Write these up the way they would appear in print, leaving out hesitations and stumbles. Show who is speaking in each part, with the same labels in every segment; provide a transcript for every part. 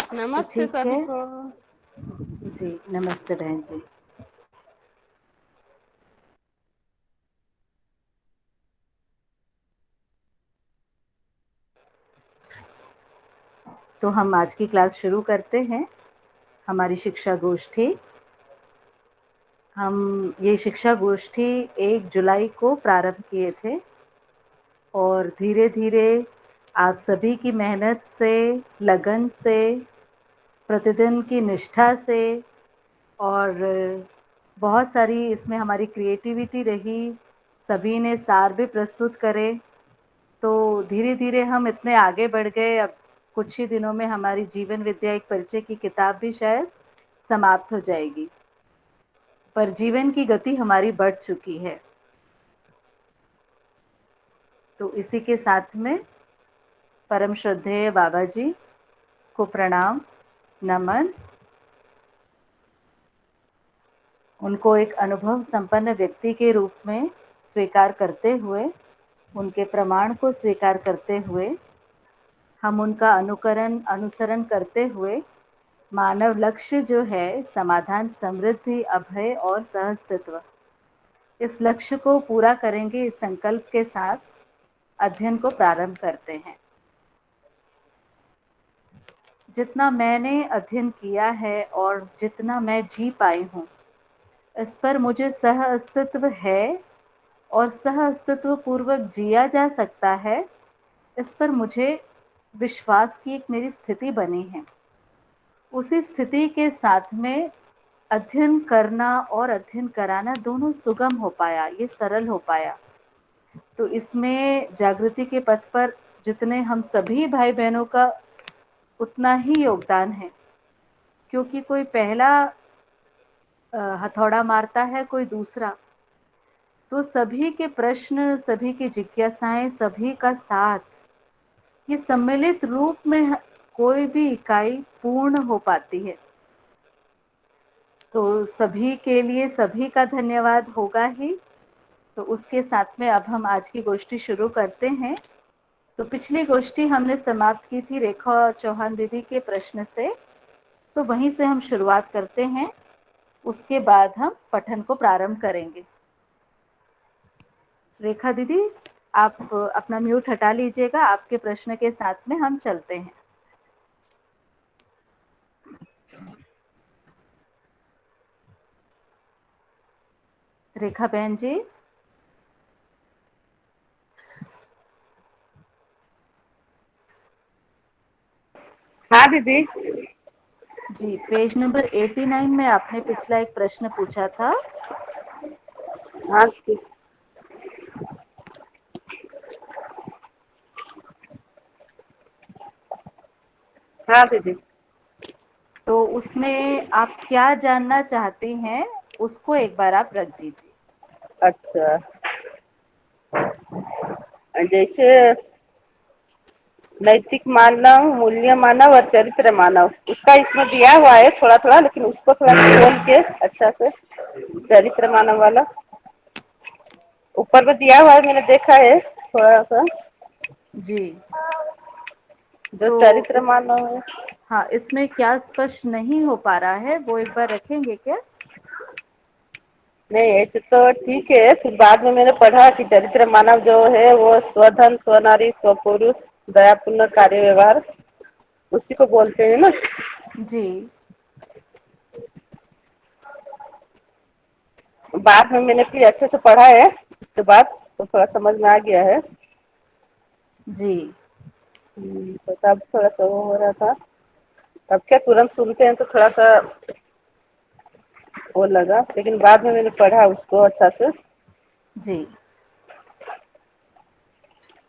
Speaker 1: तो
Speaker 2: नमस्ते
Speaker 1: ठीक
Speaker 2: सभी
Speaker 1: है
Speaker 2: को।
Speaker 1: जी। नमस्ते बहन जी। तो हम आज की क्लास शुरू करते हैं। हमारी शिक्षा गोष्ठी, हम ये शिक्षा गोष्ठी 1 जुलाई को प्रारंभ किए थे और धीरे धीरे आप सभी की मेहनत से, लगन से, प्रतिदिन की निष्ठा से और बहुत सारी इसमें हमारी क्रिएटिविटी रही, सभी ने सार भी प्रस्तुत करे, तो धीरे धीरे हम इतने आगे बढ़ गए। अब कुछ ही दिनों में हमारी जीवन विद्या एक परिचय की किताब भी शायद समाप्त हो जाएगी, पर जीवन की गति हमारी बढ़ चुकी है। तो इसी के साथ में परम श्रद्धेय बाबा जी को प्रणाम, नमन। उनको एक अनुभव संपन्न व्यक्ति के रूप में स्वीकार करते हुए, उनके प्रमाण को स्वीकार करते हुए, हम उनका अनुसरण करते हुए मानव लक्ष्य जो है समाधान, समृद्धि, अभय और सहअस्तित्व, इस लक्ष्य को पूरा करेंगे, इस संकल्प के साथ अध्ययन को प्रारंभ करते हैं। जितना मैंने अध्ययन किया है और जितना मैं जी पाई हूँ, इस पर मुझे सह अस्तित्व है और सह अस्तित्व पूर्वक जिया जा सकता है, इस पर मुझे विश्वास की एक मेरी स्थिति बनी है। उसी स्थिति के साथ में अध्ययन करना और अध्ययन कराना दोनों सुगम हो पाया, ये सरल हो पाया। तो इसमें जागृति के पथ पर जितने हम सभी भाई बहनों का उतना ही योगदान है, क्योंकि कोई पहला हथौड़ा मारता है, कोई दूसरा, तो सभी के प्रश्न, सभी की जिज्ञासाएं, सभी का साथ, ये सम्मिलित रूप में कोई भी इकाई पूर्ण हो पाती है। तो सभी के लिए सभी का धन्यवाद होगा ही। तो उसके साथ में अब हम आज की गोष्ठी शुरू करते हैं। तो पिछली गोष्ठी हमने समाप्त की थी रेखा चौहान दीदी के प्रश्न से, तो वहीं से हम शुरुआत करते हैं। उसके बाद हम पठन को प्रारंभ करेंगे। रेखा दीदी, आप अपना म्यूट हटा लीजिएगा, आपके प्रश्न के साथ में हम चलते हैं। रेखा बहन जी।
Speaker 2: हाँ दीदी।
Speaker 1: जी, पेज नंबर 89 में आपने पिछला एक प्रश्न पूछा था।
Speaker 2: हाँ दीदी। हाँ दीदी।
Speaker 1: तो उसमें आप क्या जानना चाहती हैं, उसको एक बार आप रख दीजिए।
Speaker 2: अच्छा, जैसे नैतिक मानव, मूल्य मानव और चरित्र मानव, उसका इसमें दिया हुआ है थोड़ा थोड़ा, लेकिन उसको थोड़ा खोल के अच्छा से चरित्र मानव वाला ऊपर में दिया हुआ है, मैंने देखा है थोड़ा सा।
Speaker 1: जी।
Speaker 2: जो
Speaker 1: तो
Speaker 2: चरित्र
Speaker 1: इस
Speaker 2: मानव है,
Speaker 1: हाँ, इसमें क्या स्पष्ट नहीं हो पा रहा है, वो एक बार रखेंगे क्या?
Speaker 2: नहीं ऐसे तो ठीक है। फिर बाद में मैंने पढ़ा कि चरित्र मानव जो है वो स्वधन, स्वनारी, स्वपुरुष, दयापूर्ण कार्य व्यवहार, उसी को बोलते हैं ना।
Speaker 1: जी।
Speaker 2: बाद में मैंने फिर अच्छे से पढ़ा है, उसके बाद तो थोड़ा समझ में आ गया है।
Speaker 1: जी।
Speaker 2: तो तब थोड़ा सा वो हो रहा था, तब क्या तुरंत सुनते हैं तो थोड़ा सा वो लगा, लेकिन बाद में मैंने पढ़ा उसको अच्छा से।
Speaker 1: जी।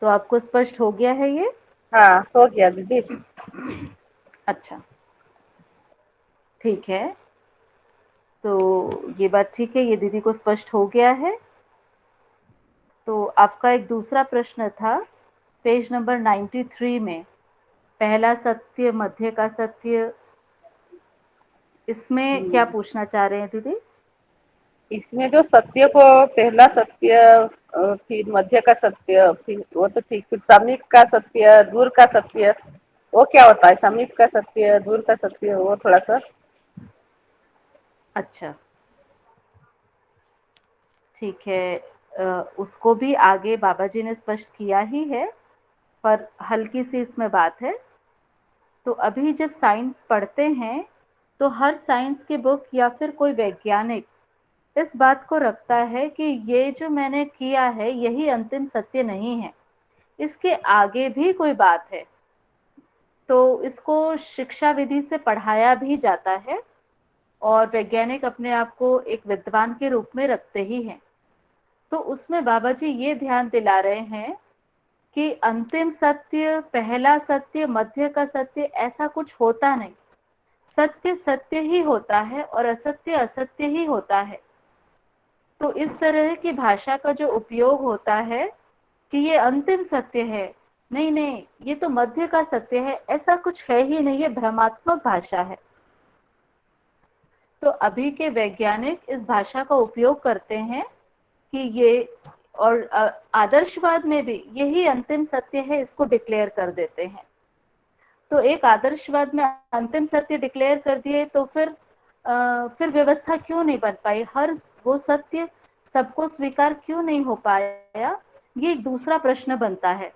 Speaker 1: तो आपको स्पष्ट हो गया है ये?
Speaker 2: हाँ, हो गया दीदी।
Speaker 1: अच्छा, ठीक है। तो ये बात ठीक है, ये दीदी को स्पष्ट हो गया है। तो आपका एक दूसरा प्रश्न था पेज नंबर 93 में, पहला सत्य, मध्य का सत्य, इसमें क्या पूछना चाह रहे हैं दीदी?
Speaker 2: इसमें जो सत्य को, पहला सत्य, फिर मध्य का सत्य, फिर वो तो ठीक, फिर समीप का सत्य, दूर का सत्य, वो क्या होता है? समीप का सत्य, दूर का सत्य, वो थोड़ा सा।
Speaker 1: अच्छा, ठीक है। उसको भी आगे बाबा जी ने स्पष्ट किया ही है, पर हल्की सी इसमें बात है। तो अभी जब साइंस पढ़ते हैं तो हर साइंस की बुक या फिर कोई वैज्ञानिक इस बात को रखता है कि ये जो मैंने किया है यही अंतिम सत्य नहीं है, इसके आगे भी कोई बात है। तो इसको शिक्षा विधि से पढ़ाया भी जाता है और वैज्ञानिक अपने आप को एक विद्वान के रूप में रखते ही हैं। तो उसमें बाबा जी ये ध्यान दिला रहे हैं कि अंतिम सत्य, पहला सत्य, मध्य का सत्य, ऐसा कुछ होता नहीं। सत्य सत्य ही होता है और असत्य असत्य ही होता है। तो इस तरह की भाषा का जो उपयोग होता है कि ये अंतिम सत्य है, नहीं नहीं ये तो मध्य का सत्य है, ऐसा कुछ है ही नहीं, ये भ्रमात्मक भाषा है। तो अभी के वैज्ञानिक इस भाषा का उपयोग करते हैं कि ये, और आदर्शवाद में भी यही अंतिम सत्य है, इसको डिक्लेयर कर देते हैं। तो एक आदर्शवाद में अंतिम सत्य डिक्लेयर कर दिए तो फिर व्यवस्था क्यों नहीं बन पाई, हर वो सत्य सबको स्वीकार क्यों नहीं हो पाया, ये एक दूसरा प्रश्न बनता है।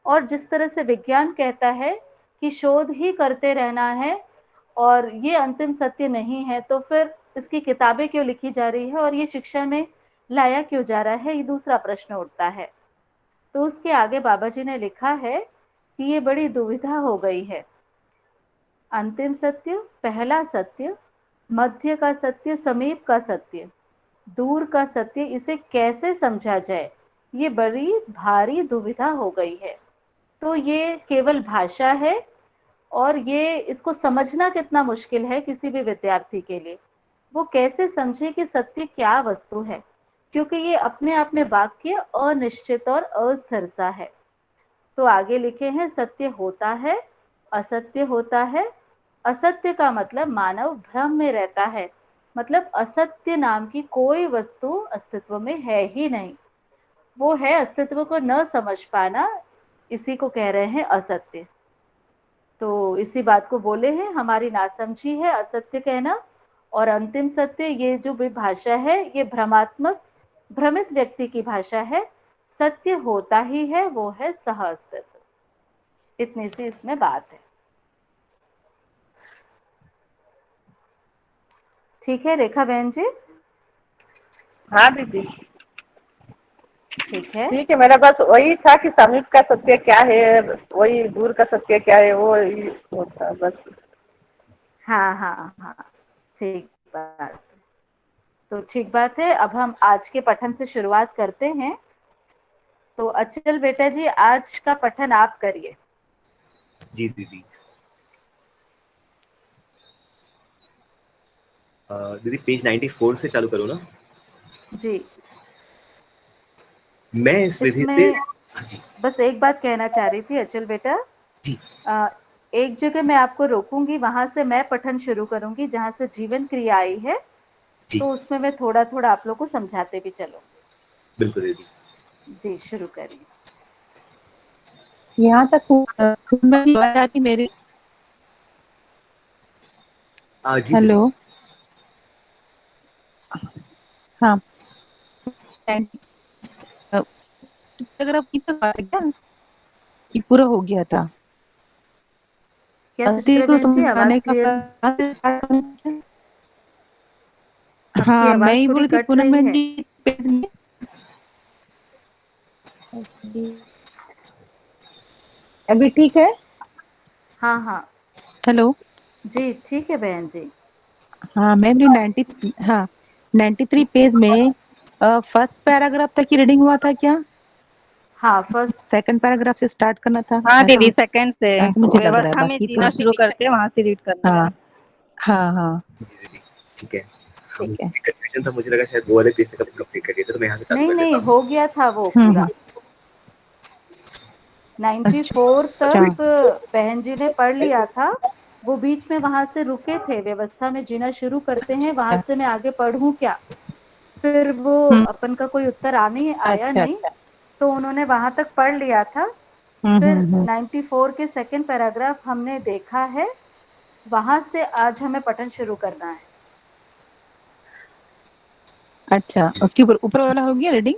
Speaker 1: और जिस तरह से विज्ञान कहता है कि शोध ही करते रहना है और ये अंतिम सत्य नहीं है, तो फिर इसकी किताबें क्यों लिखी जा रही है और ये शिक्षा में लाया क्यों जा रहा है, ये दूसरा प्रश्न उठता है। तो उसके आगे बाबा जी ने लिखा है कि ये बड़ी दुविधा हो गई है। अंतिम सत्य, पहला सत्य, मध्य का सत्य, समीप का सत्य, दूर का सत्य, इसे कैसे समझा जाए, ये बड़ी भारी दुविधा हो गई है। तो ये केवल भाषा है और ये इसको समझना कितना मुश्किल है किसी भी विद्यार्थी के लिए। वो कैसे समझे कि सत्य क्या वस्तु है, क्योंकि ये अपने आप में वाक्य अनिश्चित और अस्थिर सा है। तो आगे लिखे हैं, सत्य होता है, असत्य होता है। असत्य का मतलब मानव भ्रम में रहता है, मतलब असत्य नाम की कोई वस्तु अस्तित्व में है ही नहीं। वो है अस्तित्व को न समझ पाना, इसी को कह रहे हैं असत्य। तो इसी बात को बोले हैं, हमारी नासमझी है असत्य कहना। और अंतिम सत्य, ये जो भी भाषा है ये भ्रमात्मक, भ्रमित व्यक्ति की भाषा है। सत्य होता ही है, वो है सह अस्तित्व। इतनी सी इसमें बात है। ठीक है रेखा बहन जी?
Speaker 2: हाँ दीदी,
Speaker 1: ठीक है।
Speaker 2: ठीक है। मेरा बस वही था कि समीप का सत्य क्या है, वही दूर का सत्य क्या है, वो ही होता बस।
Speaker 1: हाँ हाँ हाँ, ठीक बात। तो ठीक बात है, अब हम आज के पठन से शुरुआत करते हैं। तो अचल बेटा जी, आज का पठन आप करिए।
Speaker 3: जी दीदी। दीदी पेज 94 से चालू करो ना?
Speaker 1: जी।
Speaker 3: मैं इस विधि से,
Speaker 1: इसमें बस एक बात कहना चाह रही थी अचल बेटा।
Speaker 3: जी।
Speaker 1: एक जगह मैं आपको रोकूंगी, वहां से मैं पठन शुरू करूंगी जहां से जीवन क्रिया आई है।
Speaker 3: जी
Speaker 1: तो उसमें मैं थोड़ा थोड़ा आप लोग को समझाते भी चलूंगी।
Speaker 3: बिल्कुल दीदी।
Speaker 1: जी शुरू करिए।
Speaker 4: यहाँ तक आवाज आती मेरी?
Speaker 3: जी दीदी।
Speaker 4: हेलो, हाँ। अगर आप क्या कि पूरा हो गया था
Speaker 1: क्या
Speaker 4: अति
Speaker 1: सुचित्रा
Speaker 4: को
Speaker 1: बहन जी, आवाज
Speaker 4: समझाने का
Speaker 1: क्लियर, आपकी
Speaker 4: हाँ, मैं
Speaker 1: आवाज
Speaker 4: ही
Speaker 1: थोड़ी
Speaker 4: बोली थी
Speaker 1: कट
Speaker 4: पूनम
Speaker 1: रही
Speaker 4: बहन
Speaker 1: है।
Speaker 4: जी पेज में। अभी ठीक है?
Speaker 1: हाँ हाँ
Speaker 4: हेलो,
Speaker 1: जी, ठीक है बहन जी।
Speaker 4: हाँ मैम, 93 पेज में फर्स्ट पैराग्राफ तक की रीडिंग हुआ था क्या?
Speaker 1: हाँ फर्स्ट।
Speaker 4: सेकंड पैराग्राफ से स्टार्ट करना था?
Speaker 5: हाँ दीदी, सेकंड से
Speaker 4: ऐसा मुझे लग रहा है,
Speaker 5: व्यवस्था में
Speaker 4: बाकी
Speaker 5: जीना
Speaker 4: तो
Speaker 5: शुरू करते हैं, वहां से रीड करना है।
Speaker 4: हाँ हाँ हाँ
Speaker 3: दीदी ठीक है। हम
Speaker 4: ठीक है।
Speaker 3: कंफ्यूजन था, मुझे लगा शायद वो वाले पेज तक कंप्लीट कर दिया था, तो मैं यहाँ से चालू
Speaker 1: नहीं
Speaker 3: कर
Speaker 1: नहीं,
Speaker 3: लेता हूँ।
Speaker 1: हो गया था वो पूरा। 94
Speaker 4: अच्छा
Speaker 1: तक बहन जी ने पढ़ लिया था। वो बीच में वहां से रुके थे, व्यवस्था में जीना शुरू करते हैं, वहां से मैं आगे पढ़ूं क्या, फिर वो अपन का कोई उत्तर आया
Speaker 4: अच्छा
Speaker 1: नहीं।
Speaker 4: अच्छा।
Speaker 1: तो उन्होंने वहां तक पढ़ लिया था। फिर 94 के सेकंड पैराग्राफ हमने देखा है, वहां से आज हमें पठन शुरू करना है।
Speaker 4: अच्छा, उसके ऊपर वाला हो गया रीडिंग?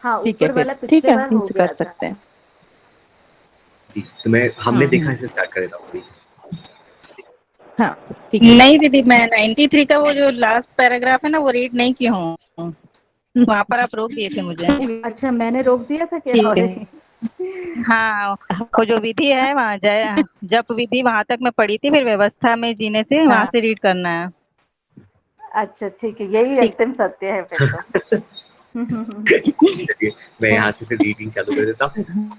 Speaker 1: हाँ,
Speaker 4: ठीक है,
Speaker 1: ऊपर
Speaker 4: फिर
Speaker 1: वाला
Speaker 4: ठीक
Speaker 1: पिछले
Speaker 4: है,
Speaker 1: बार हो
Speaker 4: कर
Speaker 1: गया था।
Speaker 4: सकते हैं।
Speaker 3: जी, तो मैं हमने देखा इसे स्टार्ट कर देता हूँ।
Speaker 4: हाँ, ठीक है।
Speaker 5: नहीं दीदी, मैं 93 का वो जो लास्ट पैराग्राफ है ना, वो रीड नहीं की हूँ। वहाँ पर आप रोक दिए थे मुझे।
Speaker 1: अच्छा, मैंने रोक दिया था क्या?
Speaker 4: ठीक है।
Speaker 1: सॉरी।
Speaker 5: हाँ, वो जो विधि है वहाँ जप विधि वहाँ तक मैं पढ़ी थी, फिर व्यवस्था में जीने से वहाँ से रीड करना है।
Speaker 1: अच्छा, ठीक है, यही
Speaker 4: ठीक।
Speaker 1: अंतिम सत्य है फिर तो।
Speaker 3: चलिए, मैं यहाँ से फिर रीडिंग चालू कर देता हूँ।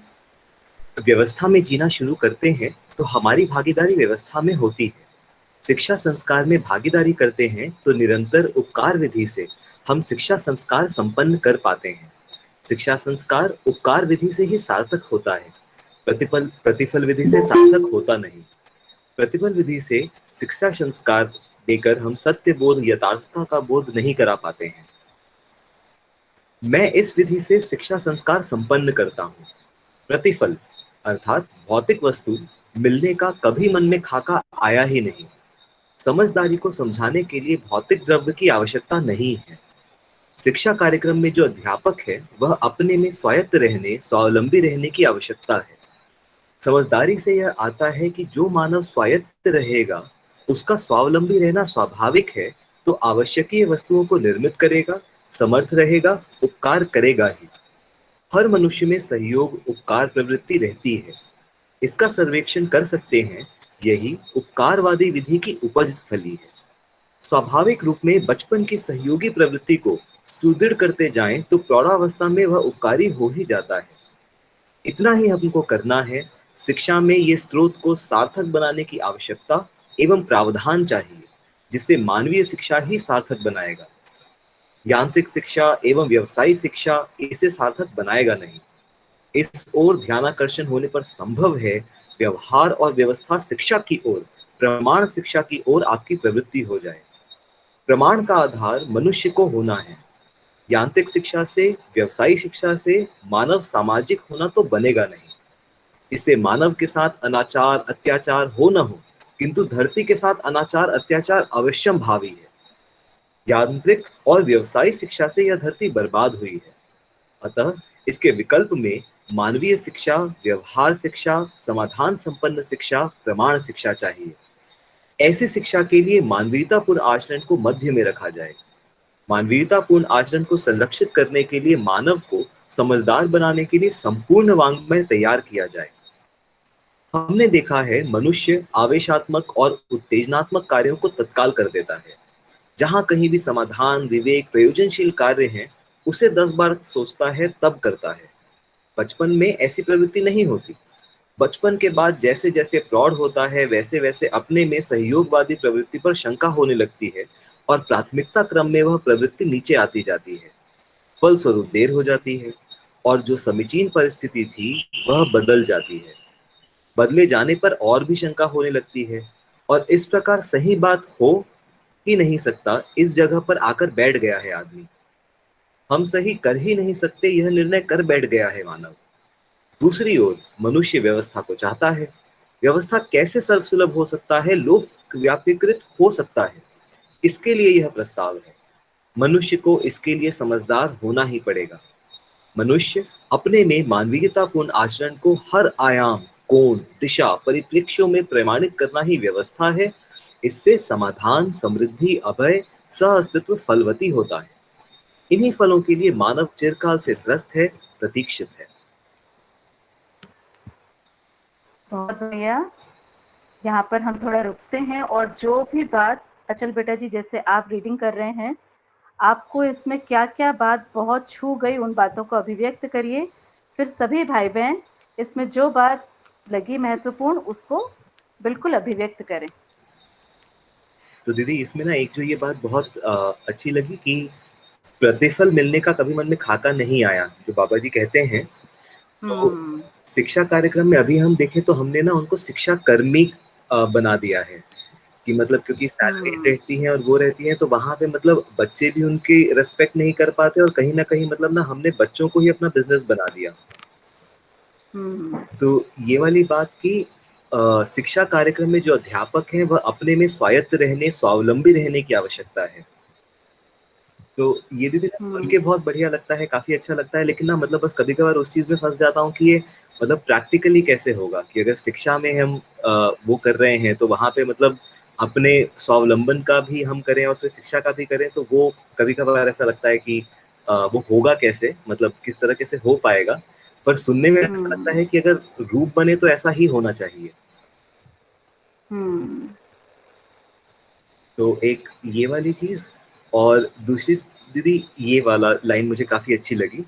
Speaker 3: व्यवस्था में जीना शुरू करते हैं तो हमारी भागीदारी व्यवस्था में होती है। शिक्षा संस्कार में भागीदारी करते हैं तो निरंतर उपकार विधि से हम शिक्षा संस्कार संपन्न कर पाते हैं। शिक्षा संस्कार उपकार विधि से ही सार्थक होता है, प्रतिफल विधि से सार्थक होता नहीं। प्रतिफल विधि से शिक्षा संस्कार देकर हम सत्य बोध यथार्थता का बोध नहीं करा पाते हैं। मैं इस विधि से शिक्षा संस्कार संपन्न करता हूँ। प्रतिफल अर्थात भौतिक वस्तु मिलने का कभी मन में खाका आया ही नहीं। समझदारी को समझाने के लिए भौतिक द्रव्य की आवश्यकता नहीं है। शिक्षा कार्यक्रम में जो अध्यापक है वह अपने में स्वायत्त रहने, स्वावलंबी रहने की आवश्यकता है। समझदारी से यह आता है कि जो मानव स्वायत्त रहेगा उसका स्वावलंबी रहना स्वाभाविक है, तो आवश्यकीय वस्तुओं को निर्मित करेगा, समर्थ रहेगा, उपकार करेगा ही। हर मनुष्य में सहयोग उपकार प्रवृत्ति रहती है। इसका सर्वेक्षण कर सकते हैं, यही उपकारवादी विधि की उपज स्थली है। स्वाभाविक रूप में बचपन की सहयोगी प्रवृत्ति को सुदृढ़ करते जाएं तो प्रौढ़ावस्था में वह उपकारी हो ही जाता है। इतना ही हमको करना है। शिक्षा में ये स्रोत को सार्थक बनाने की आवश्यकता एवं प्रावधान चाहिए, जिससे मानवीय शिक्षा ही सार्थक बनाएगा। यांत्रिक शिक्षा एवं व्यवसायिक शिक्षा इसे सार्थक बनाएगा नहीं। इस ओर ध्यानाकर्षण होने पर संभव है व्यवहार और व्यवस्था शिक्षा की ओर, प्रमाण शिक्षा की ओर आपकी प्रवृत्ति हो जाए। प्रमाण का आधार मनुष्य को होना है। यांत्रिक शिक्षा से, व्यवसायिक शिक्षा से मानव सामाजिक होना तो बनेगा नहीं। इससे मानव के साथ अनाचार अत्याचार हो न हो, किंतु धरती के साथ अनाचार अत्याचार अवश्यम भावी है। यांत्रिक और व्यवसायिक शिक्षा से यह धरती बर्बाद हुई है। अतः इसके विकल्प में मानवीय शिक्षा, व्यवहार शिक्षा, समाधान संपन्न शिक्षा, प्रमाण शिक्षा चाहिए। ऐसी शिक्षा के लिए मानवीयतापूर्ण आचरण को मध्य में रखा जाए। मानवीयतापूर्ण आचरण को संरक्षित करने के लिए मानव को समझदार बनाने के लिए संपूर्ण वाङ्मय तैयार किया जाए। हमने देखा है मनुष्य आवेशात्मक और उत्तेजनात्मक कार्यों को तत्काल कर देता है। जहां कहीं भी समाधान, विवेक, प्रयोजनशील कार्य हैं, उसे 10 बार सोचता है तब करता है। बचपन में ऐसी प्रवृत्ति नहीं होती। बचपन के बाद जैसे जैसे प्रौढ़ होता है, वैसे वैसे अपने में सहयोगवादी प्रवृत्ति पर शंका होने लगती है और प्राथमिकता क्रम में वह प्रवृत्ति नीचे आती जाती है। फलस्वरूप देर हो जाती है और जो समीचीन परिस्थिति थी वह बदल जाती है। बदले जाने पर और भी शंका होने लगती है और इस प्रकार सही बात हो ही नहीं सकता, इस जगह पर आकर बैठ गया है आदमी। हम सही कर ही नहीं सकते, यह निर्णय कर बैठ गया है मानव। दूसरी ओर मनुष्य व्यवस्था को चाहता है। व्यवस्था कैसे सर्वसुलभ हो सकता है, लोक व्यापीकृत हो सकता है, इसके लिए यह प्रस्ताव है। मनुष्य को इसके लिए समझदार होना ही पड़ेगा। मनुष्य अपने में मानवीयतापूर्ण आचरण को हर आयाम, कोण, दिशा, परिप्रेक्ष्यों में प्रमाणित करना ही व्यवस्था है। इससे समाधान, समृद्धि, अभय, सह अस्तित्व फलवती होता है। इन्हीं फलों के लिए मानव चिरकाल से त्रस्त है, प्रतीक्षित है।
Speaker 1: बहुत बढ़िया। यहाँ पर हम थोड़ा रुकते हैं और जो भी बात अचल बेटा जी जैसे आप रीडिंग कर रहे हैं, आपको इसमें क्या क्या बात बहुत छू गई, उन बातों को अभिव्यक्त करिए। फिर सभी भाई बहन इसमें जो बात लगी महत्वपूर्ण उसको बिल्कुल अभिव्यक्त करें।
Speaker 3: तो दीदी इसमें ना एक जो ये बात बहुत अच्छी लगी कि प्रतिफल मिलने का कभी मन में खाका नहीं आया, जो बाबा जी कहते हैं। तो शिक्षा कार्यक्रम में अभी हम देखें तो हमने ना उनको शिक्षा कर्मी बना दिया है कि मतलब क्योंकि सैलरी रहती है और वो रहती है, तो वहां पे मतलब बच्चे भी उनकी रिस्पेक्ट नहीं कर पाते और कहीं ना कहीं मतलब ना हमने बच्चों को ही अपना बिजनेस बना दिया। तो ये वाली बात की शिक्षा कार्यक्रम में जो अध्यापक हैं वह अपने में स्वायत्त रहने, स्वावलंबी रहने की आवश्यकता है। तो ये दीदी सुन के बहुत बढ़िया लगता है, काफी अच्छा लगता है, लेकिन ना मतलब बस कभी कभार उस चीज में फंस जाता हूँ कि ये मतलब प्रैक्टिकली कैसे होगा कि अगर शिक्षा में हम वो कर रहे हैं तो वहां पे मतलब अपने स्वावलंबन का भी हम करें और फिर शिक्षा का भी करें, तो वो कभी कभार ऐसा लगता है कि वो होगा कैसे, मतलब किस तरह से हो पाएगा। पर सुनने में ऐसा लगता है कि अगर रूप बने तो ऐसा ही होना चाहिए। तो एक ये वाली चीज, और दूसरी दीदी ये वाला लाइन मुझे काफी अच्छी लगी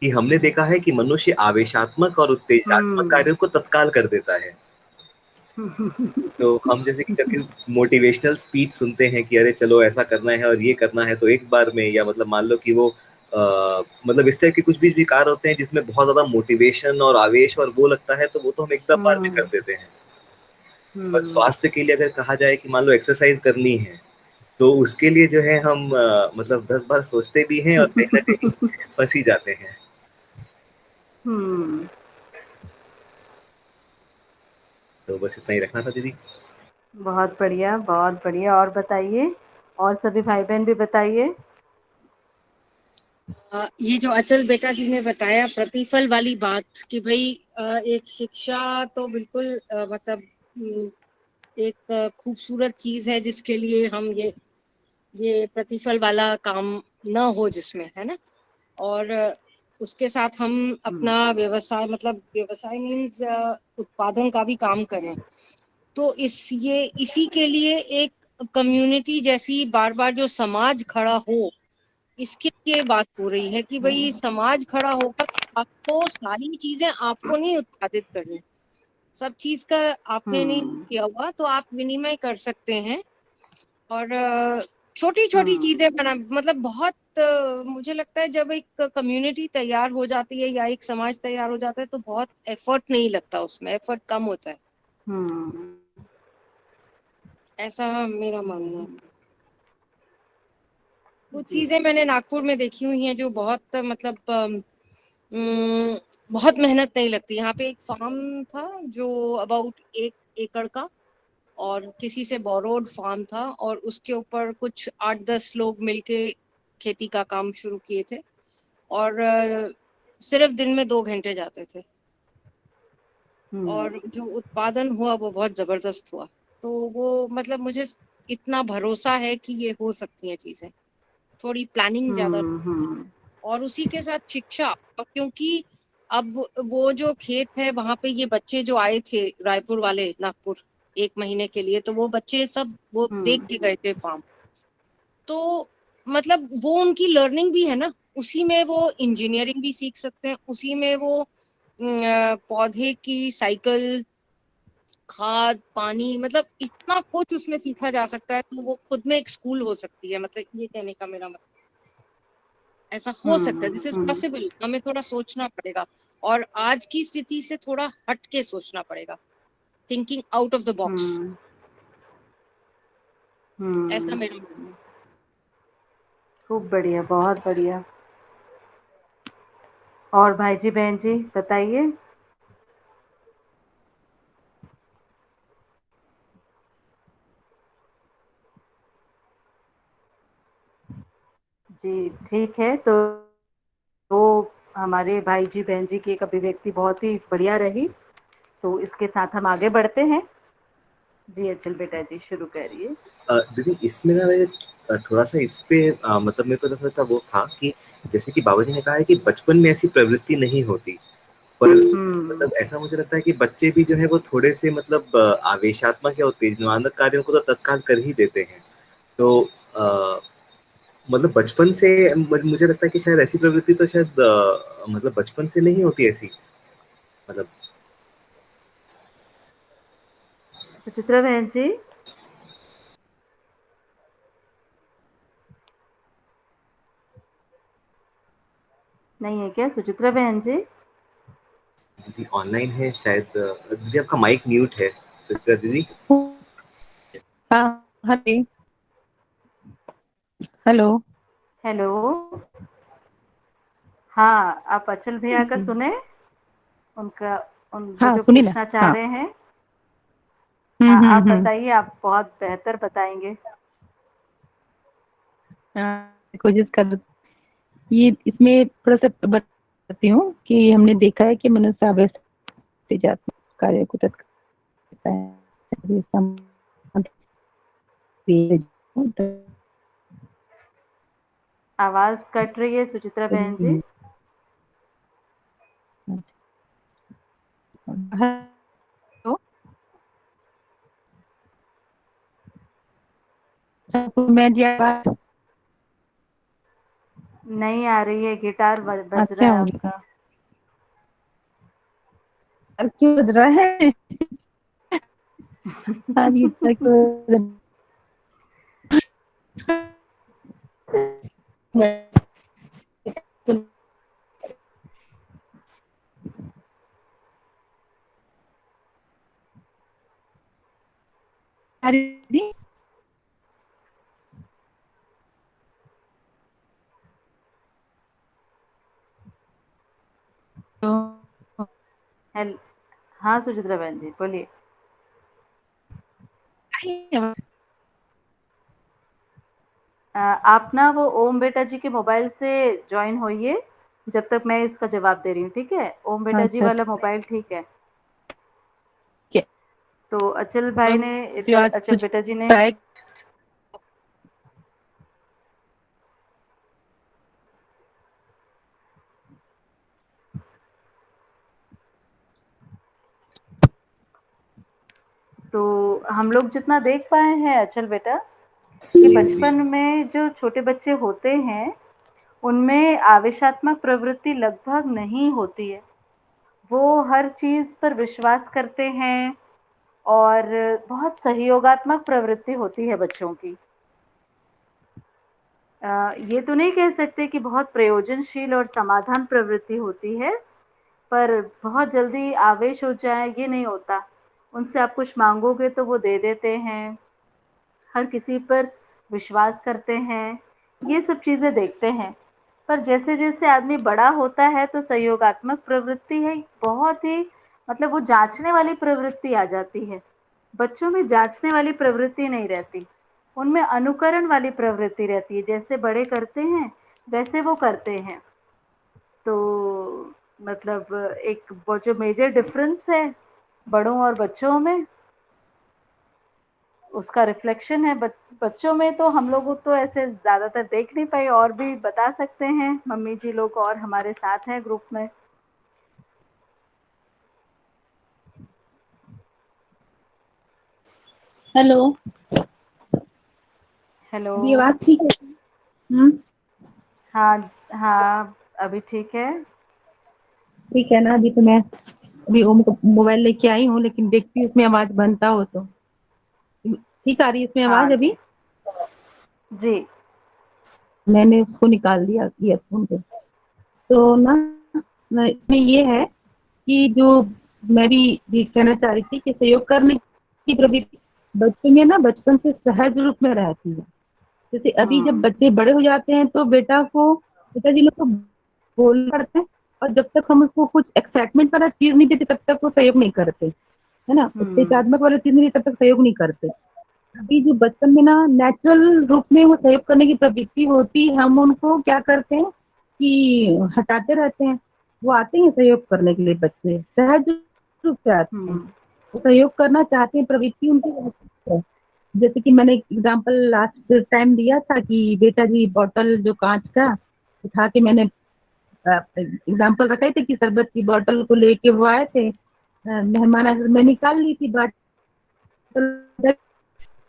Speaker 3: कि हमने देखा है कि मनुष्य आवेशात्मक और उत्तेजनात्मक कार्यों को तत्काल कर देता है। तो हम जैसे कि कभी मोटिवेशनल स्पीच सुनते हैं कि अरे चलो ऐसा करना है और ये करना है, तो एक बार में, या मतलब मान लो कि वो मतलब इस टाइप के कुछ भी विकार होते हैं जिसमें बहुत ज्यादा मोटिवेशन और आवेश और वो लगता है, तो वो तो हम एकदम बार में कर देते हैं। पर स्वास्थ्य के लिए अगर कहा जाए कि मान लो एक्सरसाइज करनी है, तो उसके लिए जो है हम मतलब 10 बार सोचते भी हैं और कहीं ना कहीं फंस ही जाते हैं। तो बस इतना ही रखना था दीदी।
Speaker 1: बहुत बढ़िया, बहुत बढ़िया। और बताइए, और सभी भाई बहन भी बताइए।
Speaker 6: ये जो अचल बेटा जी ने बताया प्रतिफल वाली बात कि भाई एक शिक्षा तो बिल्कुल मतलब एक खूबसूरत चीज है जिसके लिए हम ये प्रतिफल वाला काम ना हो जिसमें, है ना। और उसके साथ हम अपना व्यवसाय, मतलब व्यवसाय मीन्स उत्पादन का भी काम करें, तो इसी के लिए एक कम्युनिटी जैसी बार बार जो समाज खड़ा हो, इसके लिए बात हो रही है कि भाई समाज खड़ा होकर आपको सारी चीजें आपको नहीं उत्पादित करनी, सब चीज का आपने नहीं किया हुआ तो आप विनिमय कर सकते हैं। और छोटी छोटी चीजें बना, मतलब बहुत मुझे लगता है जब एक कम्युनिटी तैयार हो जाती है या एक समाज तैयार हो जाता है तो बहुत एफर्ट नहीं लगता, उसमें एफर्ट कम होता है, ऐसा मेरा मानना है। कुछ चीजें मैंने नागपुर में देखी हुई हैं जो बहुत मतलब बहुत मेहनत नहीं लगती। यहाँ पे एक फार्म था जो अबाउट 1 एकड़ का, और किसी से बोरोड फार्म था, और उसके ऊपर कुछ 8-10 लोग मिलके खेती का काम शुरू किए थे, और सिर्फ दिन में 2 घंटे जाते थे, और जो उत्पादन हुआ वो बहुत जबरदस्त हुआ। तो वो मतलब मुझे इतना भरोसा है कि ये हो सकती हैं चीजें, थोड़ी प्लानिंग ज्यादा, और उसी के साथ शिक्षा। और क्योंकि अब वो जो खेत है वहां पे ये बच्चे जो आए थे रायपुर वाले नागपुर 1 महीने के लिए, तो वो बच्चे सब वो देख के गए थे फार्म, तो मतलब वो उनकी लर्निंग भी है ना, उसी में वो इंजीनियरिंग भी सीख सकते हैं, उसी में वो पौधे की साइकिल, खाद पानी, मतलब इतना कुछ उसमें सीखा जा सकता है, तो वो खुद में एक स्कूल हो सकती है, मतलब ये कहने का मेरा मतलब ऐसा हो सकता है, दिस इज पॉसिबल। हमें थोड़ा सोचना पड़ेगा, और आज की स्थिति से थोड़ा हट के सोचना पड़ेगा, thinking out of the box, ऐसा मेरा मानना है।
Speaker 1: खूब बढ़िया, बहुत बढ़िया। और भाई जी बहन जी बताइए। जी ठीक है। तो हमारे भाई जी बहन जी की एक अभिव्यक्ति बहुत ही बढ़िया रही, तो इसके साथ हम आगे बढ़ते हैं। जी अचल बेटा जी शुरू करिए।
Speaker 3: दीदी इसमें ना मैं थोड़ा सा इस पे मतलब मेरे को थोड़ा सा वो था कि जैसे कि बाबा जी ने कहा है कि बचपन में ऐसी प्रवृत्ति नहीं होती, पर मतलब ऐसा मुझे लगता है कि बच्चे भी जो है वो थोड़े से मतलब आवेशात्मक या उत्तेजनात्मक कार्यों को तो तत्काल कर ही देते हैं। तो मतलब बचपन से मुझे लगता है कि शायद ऐसी प्रवृत्ति तो शायद मतलब बचपन से नहीं होती ऐसी, मतलब।
Speaker 1: सुचित्रा बहन जी। नहीं है क्या सुचित्रा बहन जी?
Speaker 3: दीदी ऑनलाइन है शायद, दीदी आपका माइक म्यूट है, सुचित्रा दीदी।
Speaker 4: हाँ हरे हेलो।
Speaker 1: हेलो। हाँ, आप अचल भैया का सुने? उनका वो
Speaker 4: हाँ
Speaker 1: जो
Speaker 4: सुनी ना।
Speaker 1: पूछना चाह
Speaker 4: हाँ।
Speaker 1: रहे हैं। हाँ, आप
Speaker 4: हम्म।
Speaker 1: बताइए, आप बहुत बेहतर बताएंगे।
Speaker 4: हाँ, कोशिश कर। ये इसमें थोड़ा सा बताती हूँ कि हमने देखा है कि मनुष्य अव्यवस्थित जाति कार्य को तत्काल करता है। ये समाज
Speaker 1: आवाज कट रही है सुचित्रा बहन जी।
Speaker 4: हेलो, मैं जी आवाज
Speaker 1: नहीं आ रही है, गिटार बज रहा
Speaker 4: अच्छा
Speaker 1: है
Speaker 4: हो गया।
Speaker 1: आपका।
Speaker 4: अब क्यों बज रहा है? आज तक
Speaker 1: हेल हाँ सुचित्रा बहन जी बोलिए। आप ना वो ओम बेटा जी के मोबाइल से ज्वाइन होइए, जब तक मैं इसका जवाब दे रही हूँ, ठीक है? ओम बेटा जी
Speaker 4: अच्छा
Speaker 1: वाला मोबाइल ठीक है?
Speaker 4: ठीक है।
Speaker 1: तो अचल भाई ने
Speaker 4: तो आज
Speaker 1: अचल
Speaker 4: कुछ
Speaker 1: बेटा जी ने
Speaker 4: ट्राई
Speaker 1: तो हम लोग जितना देख पाए हैं अचल बेटा, कि
Speaker 3: जी जी।
Speaker 1: बचपन में जो छोटे बच्चे होते हैं, उनमें आवेशात्मक प्रवृत्ति लगभग नहीं होती है। वो हर चीज़ पर विश्वास करते हैं और बहुत सहयोगात्मक प्रवृत्ति होती है बच्चों की। ये तो नहीं कह सकते कि बहुत प्रयोजनशील और समाधान प्रवृत्ति होती है, पर बहुत जल्दी आवेश हो जाए ये नहीं होता। उनसे आप कुछ माँगोगे तो वो दे देते हैं, हर किसी पर विश्वास करते हैं, ये सब चीज़ें देखते हैं। पर जैसे-जैसे आदमी बड़ा होता है तो सहयोगात्मक प्रवृत्ति है, बहुत ही मतलब वो जाँचने वाली प्रवृत्ति आ जाती है। बच्चों में जाँचने वाली प्रवृत्ति नहीं रहती, उनमें अनुकरण वाली प्रवृत्ति रहती है, जैसे बड़े करते हैं, वैसे वो करते हैं। तो मतलब एक वो जो मेजर डिफरेंस है बड़ों और बच्चों में, उसका रिफ्लेक्शन है। बच्चों में तो हम लोग तो ऐसे ज़्यादातर देख नहीं पाए, और भी बता सकते हैं मम्मी जी लोग और हमारे साथ हैं ग्रुप में।
Speaker 4: Hello,
Speaker 1: hello.
Speaker 4: अभी आवाज ठीक है?
Speaker 1: हाँ, हाँ, अभी ठीक है।
Speaker 4: ठीक है ना। अभी तो मैं अभी ओम को मोबाइल लेके आई हूँ, लेकिन देखती हूँ उसमें आवाज बनता हो तो। ठीक आ रही है इसमें
Speaker 1: हाँ
Speaker 4: आवाज अभी?
Speaker 1: जी, जी।
Speaker 4: मैंने उसको निकाल दिया ईयरफोन पे। तो ना इसमें ये है कि जो मैं भी ये कहना चाह रही थी कि सहयोग करने की प्रवृत्ति बच्चों में ना बचपन से सहज रूप में रहती है। जैसे अभी जब
Speaker 1: हुँ,
Speaker 4: बच्चे बड़े हो जाते हैं तो पिताजी लोग को बोलना पड़ता है, और जब तक हम उसको कुछ एक्साइटमेंट वाला चीज नहीं देते तब तक वो सहयोग नहीं करते, है ना।
Speaker 1: हुँ,
Speaker 4: उत्तेजनात्मक वाला चीज नहीं देते तब तक सहयोग नहीं करते। अभी जो बचपन में ना नेचुरल रूप में वो सहयोग करने की प्रवृत्ति होती, हम उनको क्या करते हैं कि हटाते रहते हैं। वो आते हैं सहयोग करने के लिए, बच्चे सहज रूप से आते हैं,
Speaker 1: हुँ,
Speaker 4: वो सहयोग करना चाहते हैं, प्रवृत्ति उनकी रहती है। जैसे कि मैंने एग्जांपल लास्ट टाइम दिया था कि बेटा जी बॉटल जो कांच का उठा के मैंने एग्जांपल रखे थे कि शरबत की बॉटल को लेके वो आए थे, मेहमान आए थे, मैं निकाल ली थी बॉटल,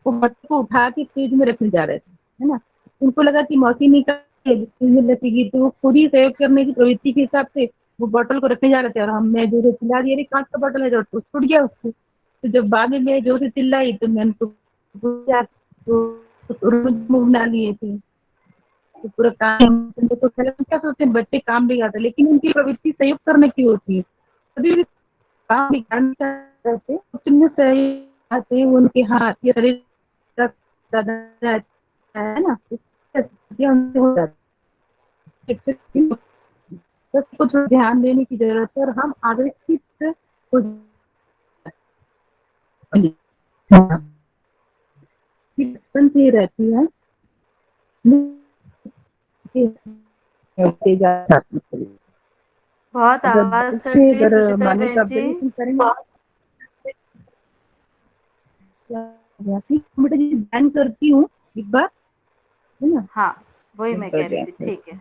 Speaker 4: वो बच्चे को उठा के फ्रिज में रखने जा रहे थे, है ना। उनको लगा कि मौसी निकाल फ्रिज में रखेगी, तो वो खुद ही सहयोग करने की प्रवृत्ति के हिसाब से वो बॉटल को रखने जा रहे थे, और हम मैं जो से चिल्ला दिया, अरे कांच का बॉटल है, जो टूट गया उसको। तो जब बाद में मैं जोर से चिल्लाई तो मैं उनको मुंह बना लिए थे। तो पूरा काम तो क्या सोचते हैं बच्चे काम बिगाड़ते, लेकिन उनकी प्रवृत्ति सहयोग करने की होती है। कभी भी काम बिगाड़ने का करते उसमें सही आते हैं उनके हाथ या शरीर का ज्यादा है ना, इससे उनसे हो जाता है। सबको थोड़ा ध्यान देने की जरूरत है और हम आवेशित हो बचपन से ही रहती है
Speaker 1: बहुत
Speaker 4: अगर
Speaker 1: आवाज कट
Speaker 4: बच्चे
Speaker 1: रही है
Speaker 4: अगर
Speaker 1: सुचित्रा
Speaker 4: माने
Speaker 1: बहन
Speaker 4: का
Speaker 1: जी।
Speaker 4: ऑब्जर्वेशन करेंगे बेटा जी बैन करती हूँ एक बार, है ना?
Speaker 1: हाँ, वही
Speaker 4: बैन
Speaker 1: मैं
Speaker 4: कर
Speaker 1: कह रही
Speaker 4: दिया
Speaker 1: थी, ठीक है।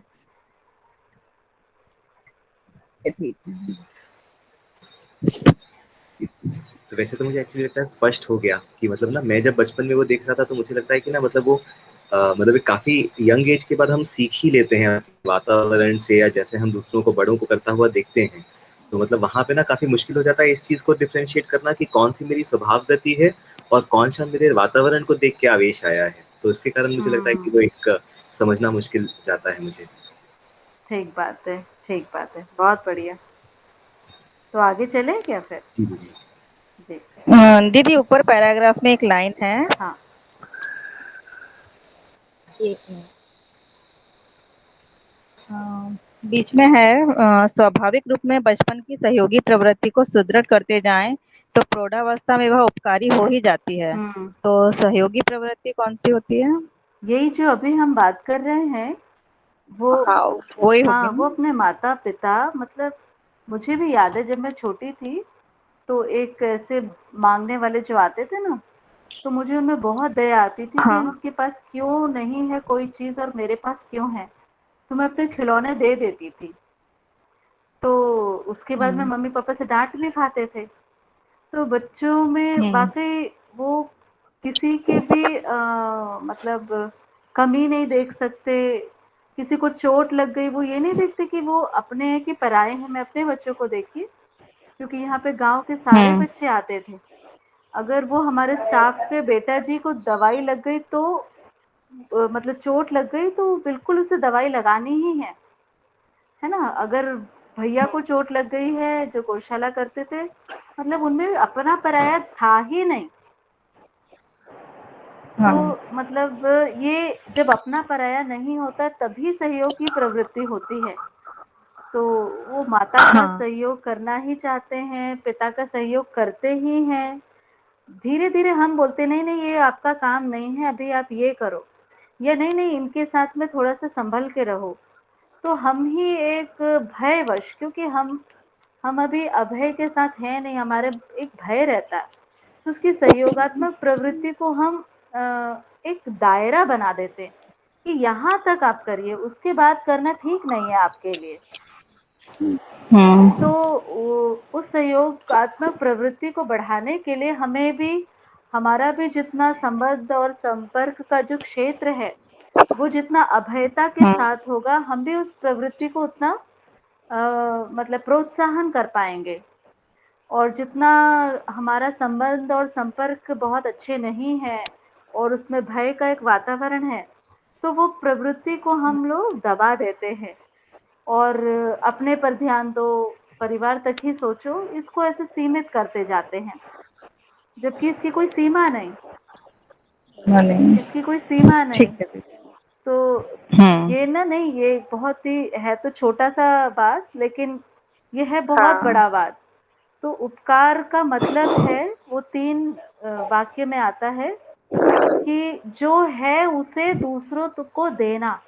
Speaker 4: ठीक है।
Speaker 3: तो वैसे तो मुझे एक्चुअली लगता है स्पष्ट हो गया कि मतलब ना मैं जब बचपन में वो देख रहा था तो मुझे लगता है कि ना मतलब वो मतलब एक काफी यंग एज के बाद हम सीख ही लेते हैं वातावरण से, या जैसे हम दूसरों को बड़ों को करता हुआ देखते हैं। तो मतलब वहां पे ना काफी मुश्किल हो जाता है इस चीज को डिफ्रेंशिएट करना कि कौन सी मेरी स्वभाव गति है और कौन सा मेरे वातावरण को देख के आवेश आया है। तो इसके कारण मुझे लगता है कि वो एक समझना मुश्किल जाता है मुझे।
Speaker 1: ठीक बात है, ठीक बात है, बहुत बढ़िया। तो आगे चलें क्या फिर?
Speaker 3: जी जी।
Speaker 1: जी,
Speaker 5: दीदी ऊपर पैराग्राफ में एक लाइन है,
Speaker 1: हाँ।
Speaker 5: एक मिनट, बीच में है, स्वाभाविक रूप में बचपन की सहयोगी प्रवृत्ति को सुदृढ़ करते जाएं तो प्रौढ़ावस्था में वह उपकारी हो ही जाती है।
Speaker 1: हम्म,
Speaker 5: तो सहयोगी प्रवृत्ति कौन सी होती है?
Speaker 1: यही जो अभी हम बात कर रहे हैं वो,
Speaker 5: हाँ, वही होगी
Speaker 1: हाँ, वो
Speaker 5: ना।
Speaker 1: अपने माता पिता, मतलब मुझे भी याद है जब मैं छोटी थी तो एक ऐसे मांगने वाले जो आते थे ना, तो मुझे उनमें बहुत दया आती थी कि
Speaker 5: हाँ।
Speaker 1: इनके पास क्यों नहीं है कोई चीज और मेरे पास क्यों है, तो मैं अपने खिलौने दे देती थी। तो उसके बाद में मम्मी पापा से डांट भी खाते थे। तो बच्चों में
Speaker 5: हम्म।
Speaker 1: वाकई वो किसी के भी मतलब कमी नहीं देख सकते। किसी को चोट लग गई, वो ये नहीं देखते कि वो अपने हैं कि पराए हैं। मैं अपने बच्चों को देखी, क्योंकि यहाँ पे गांव के सारे
Speaker 5: हम्म।
Speaker 1: बच्चे आते थे। अगर वो हमारे स्टाफ के बेटा जी को दवाई लग गई तो मतलब चोट लग गई तो बिल्कुल उसे दवाई लगानी ही है ना। अगर भैया को चोट लग गई है जो गौशाला करते थे, मतलब उनमें अपना पराया था ही नहीं। तो
Speaker 5: हाँ।
Speaker 1: मतलब ये जब अपना पराया नहीं होता तभी सहयोग की प्रवृत्ति होती है। तो वो माता का
Speaker 5: हाँ।
Speaker 1: सहयोग करना ही चाहते हैं, पिता का सहयोग करते ही हैं। धीरे धीरे हम बोलते नहीं नहीं ये आपका काम नहीं है, अभी आप ये करो, या नहीं नहीं इनके साथ में थोड़ा सा संभल के रहो। तो हम ही एक भयवश, क्योंकि हम अभी अभय के साथ हैं नहीं, हमारे एक भय रहता है, तो उसकी सहयोगात्मक प्रवृत्ति को हम एक दायरा बना देते हैं कि यहाँ तक आप करिए, उसके बाद करना ठीक नहीं है आपके लिए। तो उस सहयोगात्मक प्रवृत्ति को बढ़ाने के लिए हमें भी, हमारा भी जितना संबंध और संपर्क का जो क्षेत्र है वो जितना अभयता के साथ होगा, हम भी उस प्रवृत्ति को उतना मतलब प्रोत्साहन कर पाएंगे। और जितना हमारा संबंध और संपर्क बहुत अच्छे नहीं है और उसमें भय का एक वातावरण है, तो वो प्रवृत्ति को हम लोग दबा देते हैं और अपने पर ध्यान दो, परिवार तक ही सोचो, इसको ऐसे सीमित करते जाते हैं, जबकि इसकी कोई सीमा नहीं,
Speaker 5: नहीं।
Speaker 1: इसकी कोई सीमा नहीं।
Speaker 5: ठीक है दीदी।
Speaker 1: तो
Speaker 5: हम्म।
Speaker 1: ये ना नहीं, ये बहुत ही है तो छोटा सा बात, लेकिन ये है बहुत
Speaker 5: हाँ।
Speaker 1: बड़ा बात। तो उपकार का मतलब है, वो 3 वाक्य में आता है कि जो है उसे दूसरों को देना।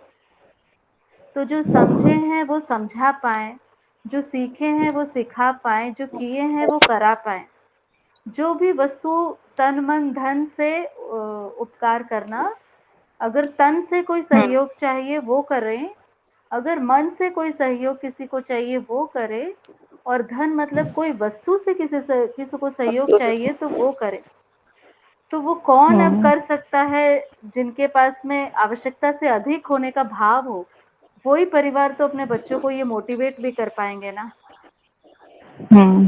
Speaker 1: तो जो समझे हैं वो समझा पाएँ, जो सीखे हैं वो सिखा पाएँ, जो किए हैं वो करा पाएँ। जो भी वस्तु तन मन धन से उपकार करना, अगर तन से कोई सहयोग चाहिए वो करें, अगर मन से कोई सहयोग किसी को चाहिए वो करे, और धन मतलब कोई वस्तु से किसी को सहयोग चाहिए तो वो करे। तो वो कौन अब कर सकता है जिनके पास में आवश्यकता से अधिक होने का भाव हो, वही परिवार तो अपने बच्चों को ये मोटिवेट भी कर पाएंगे ना।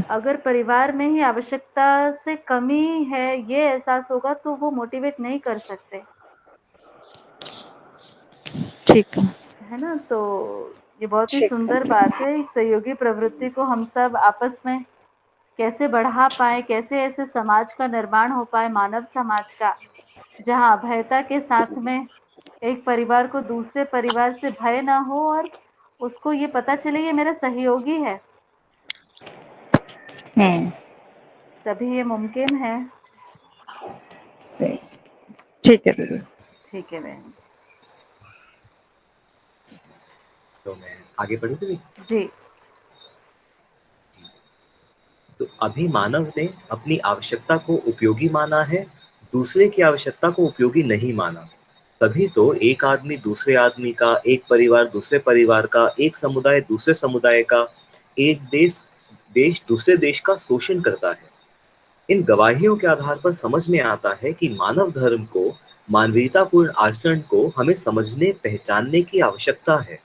Speaker 1: अगर परिवार में ही आवश्यकता से कमी है ये एहसास होगा तो वो मोटिवेट नहीं कर सकते,
Speaker 5: ठीक है।
Speaker 1: है ना। तो ये बहुत ही सुंदर बात है, एक सहयोगी प्रवृत्ति को हम सब आपस में कैसे बढ़ा पाए, कैसे ऐसे समाज का निर्माण हो पाए, मानव समाज का, जहाँ अभयता के साथ में एक परिवार को दूसरे परिवार से भय ना हो, और उसको ये पता चले ये मेरा सहयोगी है, तभी ये मुमकिन है।
Speaker 5: सही, ठीक है दीदी।
Speaker 1: ठीक है बहन
Speaker 3: तो मैं आगे बढ़ूं दीदी?
Speaker 1: जी।
Speaker 3: तो अभी मानव ने अपनी आवश्यकता को उपयोगी माना है, दूसरे की आवश्यकता को उपयोगी नहीं माना। तभी तो एक आदमी दूसरे आदमी का, एक परिवार दूसरे परिवार का, एक समुदाय दूसरे समुदाय का, एक देश देश दूसरे देश का शोषण करता है। इन गवाहियों के आधार पर समझ में आता है कि मानव धर्म को, मानवीयतापूर्ण आचरण को हमें समझने पहचानने की आवश्यकता है।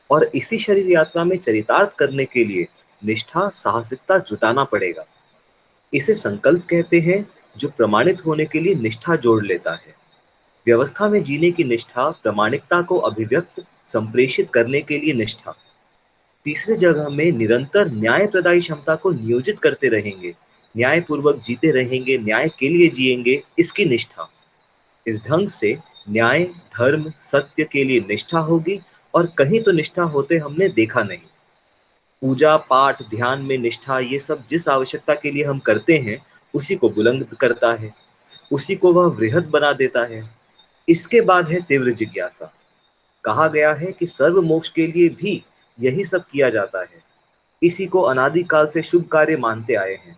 Speaker 3: और इसी शरीर यात्रा में चरितार्थ करने के लिए निष्ठा, साहसिकता जुटाना पड़ेगा। इसे संकल्प कहते हैं, जो प्रमाणित होने के लिए निष्ठा जोड़ लेता है। व्यवस्था में जीने की निष्ठा, प्रामाणिकता को अभिव्यक्त संप्रेषित करने के लिए निष्ठा। तीसरे जगह में निरंतर न्याय प्रदायी क्षमता को नियोजित करते रहेंगे, न्याय पूर्वक जीते रहेंगे, न्याय के लिए जिएंगे, इसकी निष्ठा। इस ढंग से न्याय, धर्म, सत्य के लिए निष्ठा होगी, और कहीं तो निष्ठा होते हमने देखा नहीं। पूजा पाठ ध्यान में निष्ठा, ये सब जिस आवश्यकता के लिए हम करते हैं, उसी को बुलंद करता है, उसी को वह वृहद बना देता है। इसके बाद है तीव्र जिज्ञासा। कहा गया है कि सर्व मोक्ष के लिए भी यही सब किया जाता है। इसी को अनादिकाल से शुभ कार्य मानते आए हैं।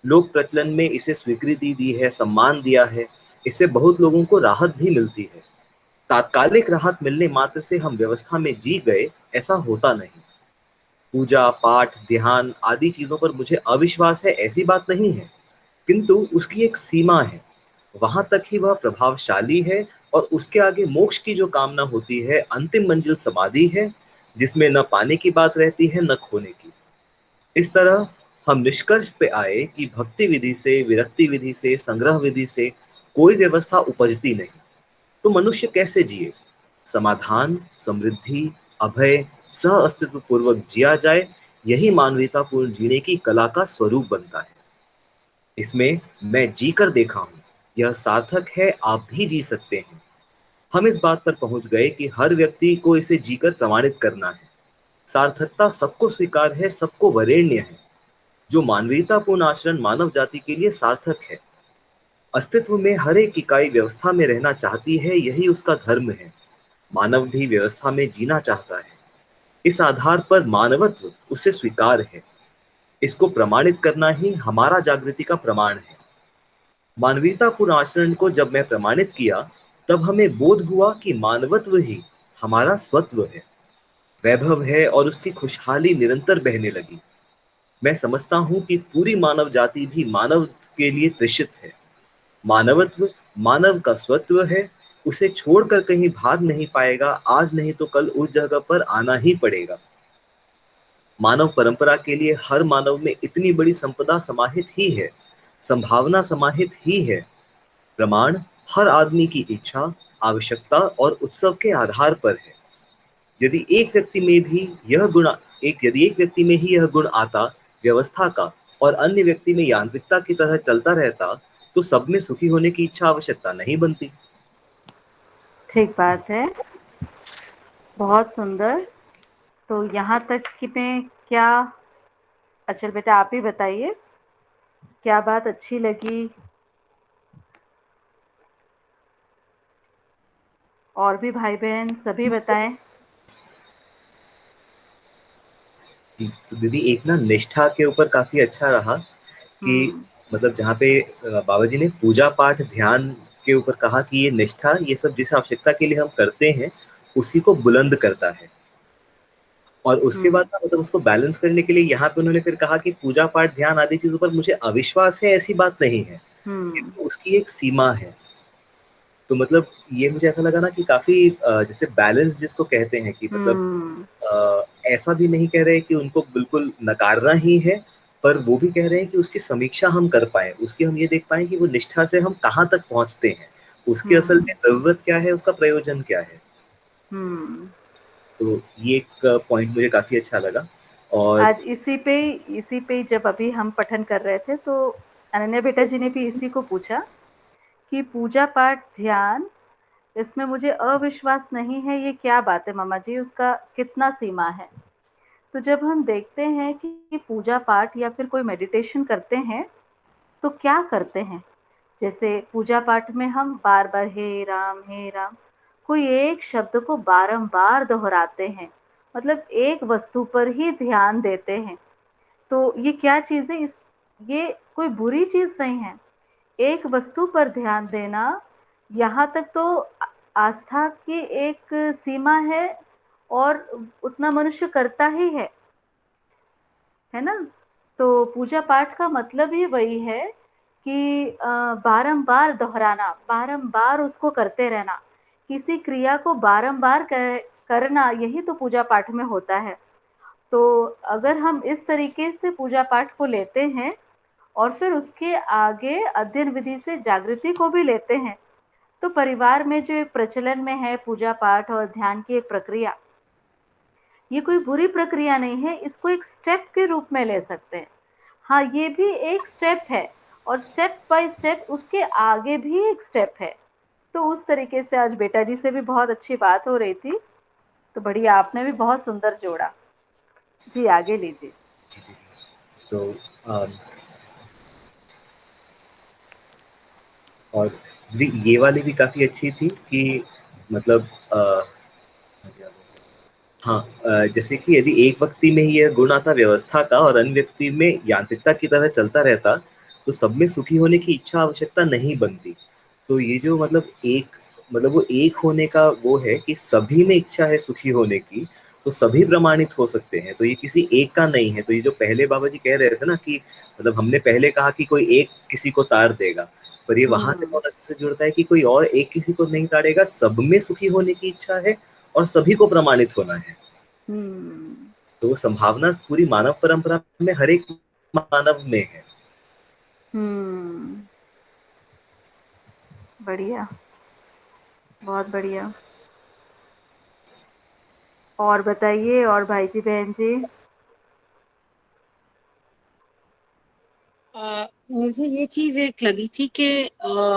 Speaker 3: लोक प्रचलन में इसे स्वीकृति दी है, सम्मान दिया है। इससे बहुत लोगों को राहत भी मिलती है। तात्कालिक राहत मिलने मात्र से हम व्यवस्था में जी गए, ऐसा होता नहीं। पूजा पाठ ध्यान आदि चीजों पर मुझे अविश्वास है, ऐसी बात नहीं है, किंतु उसकी एक सीमा है। वहां तक ही वह प्रभावशाली है, और उसके आगे मोक्ष की जो कामना होती है, अंतिम मंजिल समाधि है, जिसमें न पाने की बात रहती है न खोने की। इस तरह हम निष्कर्ष पे आए कि भक्ति विधि से, विरक्ति विधि से, संग्रह विधि से कोई व्यवस्था उपजती नहीं। तो मनुष्य कैसे जिए? समाधान, समृद्धि, अभय, सह अस्तित्व पूर्वक जिया जाए, यही मानवीयतापूर्ण जीने की कला का स्वरूप बनता है। इसमें मैं जी कर देखा हूं, यह सार्थक है, आप भी जी सकते हैं। हम इस बात पर पहुंच गए कि हर व्यक्ति को इसे जीकर प्रमाणित करना है। सार्थकता सबको स्वीकार है, सबको वरेण्य है। जो मानवीयतापूर्ण आचरण मानव जाति के लिए सार्थक है। अस्तित्व में हर एक इकाई व्यवस्था में रहना चाहती है, यही उसका धर्म है। मानव भी व्यवस्था में जीना चाहता है। इस आधार पर मानवत्व उसे स्वीकार है। इसको प्रमाणित करना ही हमारा जागृति का प्रमाण है। मानवीयतापूर्ण आचरण को जब मैं प्रमाणित किया, तब हमें बोध हुआ कि मानवत्व ही हमारा स्वत्व है, वैभव है, और उसकी खुशहाली निरंतर बहने लगी। मैं समझता हूं कि पूरी मानव जाति भी मानव के लिए तृषित है। मानवत्व मानव का स्वत्व है, उसे छोड़कर कहीं भाग नहीं पाएगा। आज नहीं तो कल उस जगह पर आना ही पड़ेगा। मानव परंपरा के लिए हर मानव में इतनी बड़ी संपदा समाहित ही है, संभावना समाहित ही है। प्रमाण हर आदमी की इच्छा, आवश्यकता और उत्सव के आधार पर है। यदि एक व्यक्ति में भी यह गुण यदि एक व्यक्ति में ही यह गुण आता, व्यवस्था का, और अन्य व्यक्ति में यांत्रिकता की तरह चलता रहता, तो सब में सुखी होने की इच्छा आवश्यकता नहीं बनती।
Speaker 1: ठीक बात है, बहुत सुंदर। तो यहाँ तक कि मैं क्या, अचल बेटा आप ही बताइए क्या बात अच्छी लगी, और भी भाई बहन सभी बताएं।
Speaker 3: तो दीदी एक ना निष्ठा के ऊपर काफी अच्छा रहा कि मतलब जहाँ पे बाबा जी ने पूजा पाठ ध्यान के ऊपर कहा कि ये निष्ठा, ये सब जिस आवश्यकता के लिए हम करते हैं, उसी को बुलंद करता है। और उसके बाद ना मतलब उसको बैलेंस करने के लिए यहाँ पे उन्होंने फिर कहा कि पूजा पाठ ध्यान आदि चीजों पर मुझे अविश्वास है, ऐसी बात नहीं है, तो उसकी एक सीमा है। तो मतलब ये मुझे ऐसा लगा ना कि काफी जैसे बैलेंस जिसको कहते हैं कि मतलब ऐसा भी नहीं कह रहे कि उनको बिल्कुल नकारना ही है, पर वो भी कह रहे हैं कि उसकी समीक्षा हम कर पाए, उसकी हम ये देख पाए कि वो निष्ठा से हम कहाँ तक पहुंचते हैं, उसकी असल में जरूरत क्या है, उसका प्रयोजन क्या है। तो ये एक पॉइंट मुझे काफी अच्छा लगा। और
Speaker 1: आज इसी पे जब अभी हम पठन कर रहे थे, तो अनन्या बेटा जी ने भी इसी को पूछा कि पूजा पाठ ध्यान इसमें मुझे अविश्वास नहीं है, ये क्या बात है मामा जी, उसका कितना सीमा है। तो जब हम देखते हैं कि पूजा पाठ या फिर कोई मेडिटेशन करते हैं, तो क्या करते हैं? जैसे पूजा पाठ में हम बार-बार हे राम, कोई एक शब्द को बारंबार दोहराते हैं, मतलब एक वस्तु पर ही ध्यान देते हैं। तो ये क्या चीज़ है? ये कोई बुरी चीज़ नहीं है। एक वस्तु पर ध्यान देना, यहाँ तक तो आस्था की एक सीमा है और उतना मनुष्य करता ही है ना? तो पूजा पाठ का मतलब ही वही है कि बारंबार दोहराना, बारंबार उसको करते रहना, किसी क्रिया को बारंबार करना, यही तो पूजा पाठ में होता है। तो अगर हम इस तरीके से पूजा पाठ को लेते हैं और फिर उसके आगे अध्ययन विधि से जागृति को भी लेते हैं, तो परिवार में जो एक प्रचलन में है पूजा पाठ और ध्यान की एक प्रक्रिया, ये कोई बुरी प्रक्रिया नहीं है, इसको एक स्टेप के रूप में ले सकते हैं। हाँ, ये भी एक स्टेप है और स्टेप बाय स्टेप उसके आगे भी एक स्टेप है। तो उस तरीके से आज बेटा जी से भी बहुत अच्छी बात हो रही थी, तो बढ़िया, आपने भी बहुत सुंदर जोड़ा। जी, आगे लीजिए।
Speaker 3: तो अम, और दीदी ये वाली भी काफ़ी अच्छी थी कि मतलब हाँ, जैसे कि यदि एक व्यक्ति में ही यह गुण आता व्यवस्था का और अन्य व्यक्ति में यांत्रिकता की तरह चलता रहता, तो सब में सुखी होने की इच्छा आवश्यकता नहीं बनती। तो ये जो मतलब वो एक होने का वो है कि सभी में इच्छा है सुखी होने की, तो सभी प्रमाणित हो सकते हैं। तो ये किसी एक का नहीं है। तो ये जो पहले बाबा जी कह रहे थे ना कि मतलब हमने पहले कहा कि कोई एक किसी को तार देगा, पर ये वहाँ से
Speaker 1: हुँ,
Speaker 3: बहुत अच्छे से जुड़ता है कि कोई और एक किसी को नहीं ताड़ेगा, सब में सुखी होने की इच्छा है और सभी को प्रमाणित होना है।
Speaker 1: हुँ,
Speaker 3: तो वो संभावना पूरी मानव परंपरा में हर एक मानव में है।
Speaker 1: हुँ, बढ़िया, बहुत बढ़िया। और बताइए और भाई जी, बहन जी?
Speaker 6: मुझे ये चीज एक लगी थी कि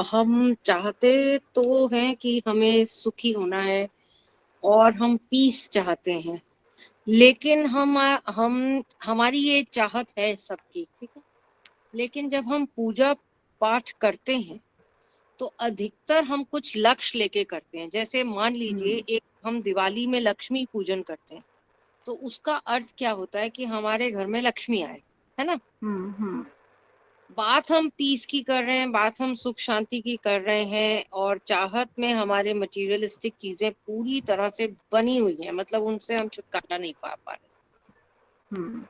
Speaker 6: हम चाहते तो हैं कि हमें सुखी होना है और हम पीस चाहते हैं, लेकिन हम हमारी ये चाहत है सबकी, ठीक है। लेकिन जब हम पूजा पाठ करते हैं तो अधिकतर हम कुछ लक्ष्य लेके करते हैं। जैसे मान लीजिए
Speaker 1: हुँ,
Speaker 6: एक हम दिवाली में लक्ष्मी पूजन करते हैं, तो उसका अर्थ क्या होता है कि हमारे घर में लक्ष्मी आए, है ना।
Speaker 1: हुँ, हुँ,
Speaker 6: बात हम पीस की कर रहे हैं, बात हम सुख शांति की कर रहे हैं, और चाहत में हमारे मटेरियलिस्टिक चीजें पूरी तरह से बनी हुई हैं, मतलब उनसे हम छुटकारा नहीं पा रहे।
Speaker 1: हुँ,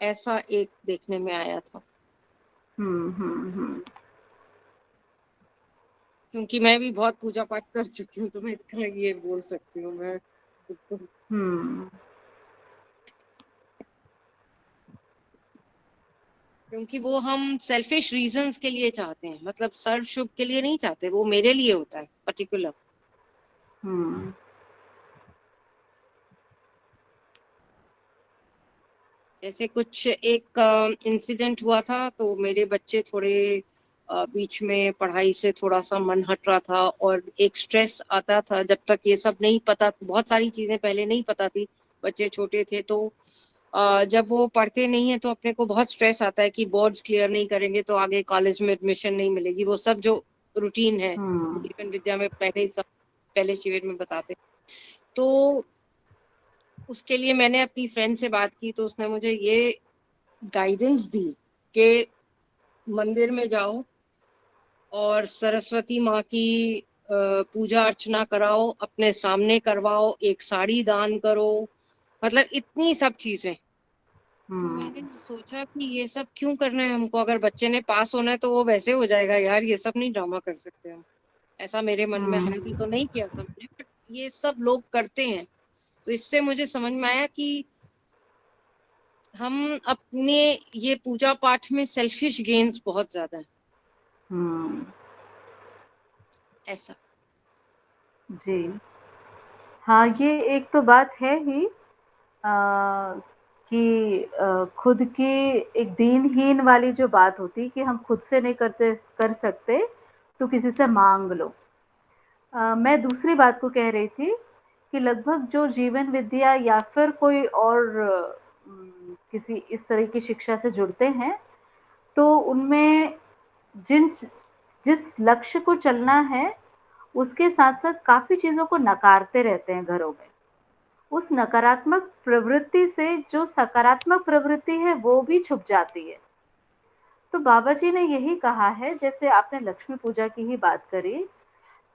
Speaker 6: ऐसा एक देखने में आया था,
Speaker 1: हुँ, हुँ, हुँ,
Speaker 6: क्योंकि मैं भी बहुत पूजा पाठ कर चुकी हूँ, तो मैं इसका ये बोल सकती हूँ मैं।
Speaker 1: हुँ,
Speaker 6: क्योंकि वो हम सेल्फिश रीजंस के लिए चाहते हैं, मतलब सर्व शुभ के लिए नहीं चाहते, वो मेरे लिए होता है पर्टिकुलर।
Speaker 1: हुँ,
Speaker 6: जैसे कुछ एक इंसिडेंट हुआ था, तो मेरे बच्चे थोड़े बीच में पढ़ाई से थोड़ा सा मन हट रहा था, और एक स्ट्रेस आता था। जब तक ये सब नहीं पता, बहुत सारी चीजें पहले नहीं पता थी, बच्चे छोटे थे, तो जब वो पढ़ते नहीं है तो अपने को बहुत स्ट्रेस आता है कि बोर्ड्स क्लियर नहीं करेंगे तो आगे कॉलेज में एडमिशन नहीं मिलेगी, वो सब जो रूटीन है
Speaker 1: हुँ,
Speaker 6: जीवन विद्या में पहले ही सब पहले शिविर में बताते। तो उसके लिए मैंने अपनी फ्रेंड से बात की, तो उसने मुझे ये गाइडेंस दी कि मंदिर में जाओ और सरस्वती माँ की पूजा अर्चना कराओ, अपने सामने करवाओ, एक साड़ी दान करो, मतलब इतनी सब चीजें। तो मैंने
Speaker 1: हुँ,
Speaker 6: सोचा कि ये सब क्यों करना है हमको, अगर बच्चे ने पास होना है तो वो वैसे हो जाएगा यार, ये सब नहीं ड्रामा कर सकते हम। ऐसा मेरे मन में हालांकि तो नहीं किया था मैंने, बट ये सब लोग करते हैं। तो इससे मुझे समझ में आया कि हम अपने ये पूजा पाठ में सेल्फिश गेन्स बहुत ज्यादा है,
Speaker 1: हुँ,
Speaker 6: ऐसा।
Speaker 1: जी। हाँ, ये एक तो बात है ही कि खुद की एक दीनहीन वाली जो बात होती है कि हम खुद से नहीं कर सकते, तो किसी से माँग लो। मैं दूसरी बात को कह रही थी कि लगभग जो जीवन विद्या या फिर कोई और किसी इस तरह की शिक्षा से जुड़ते हैं, तो उनमें जिस लक्ष्य को चलना है, उसके साथ-साथ काफ़ी चीज़ों को नकारते रहते हैं घरों में। उस नकारात्मक प्रवृत्ति से जो सकारात्मक प्रवृत्ति है, वो भी छुप जाती है। तो बाबा जी ने यही कहा है, जैसे आपने लक्ष्मी पूजा की ही बात करी,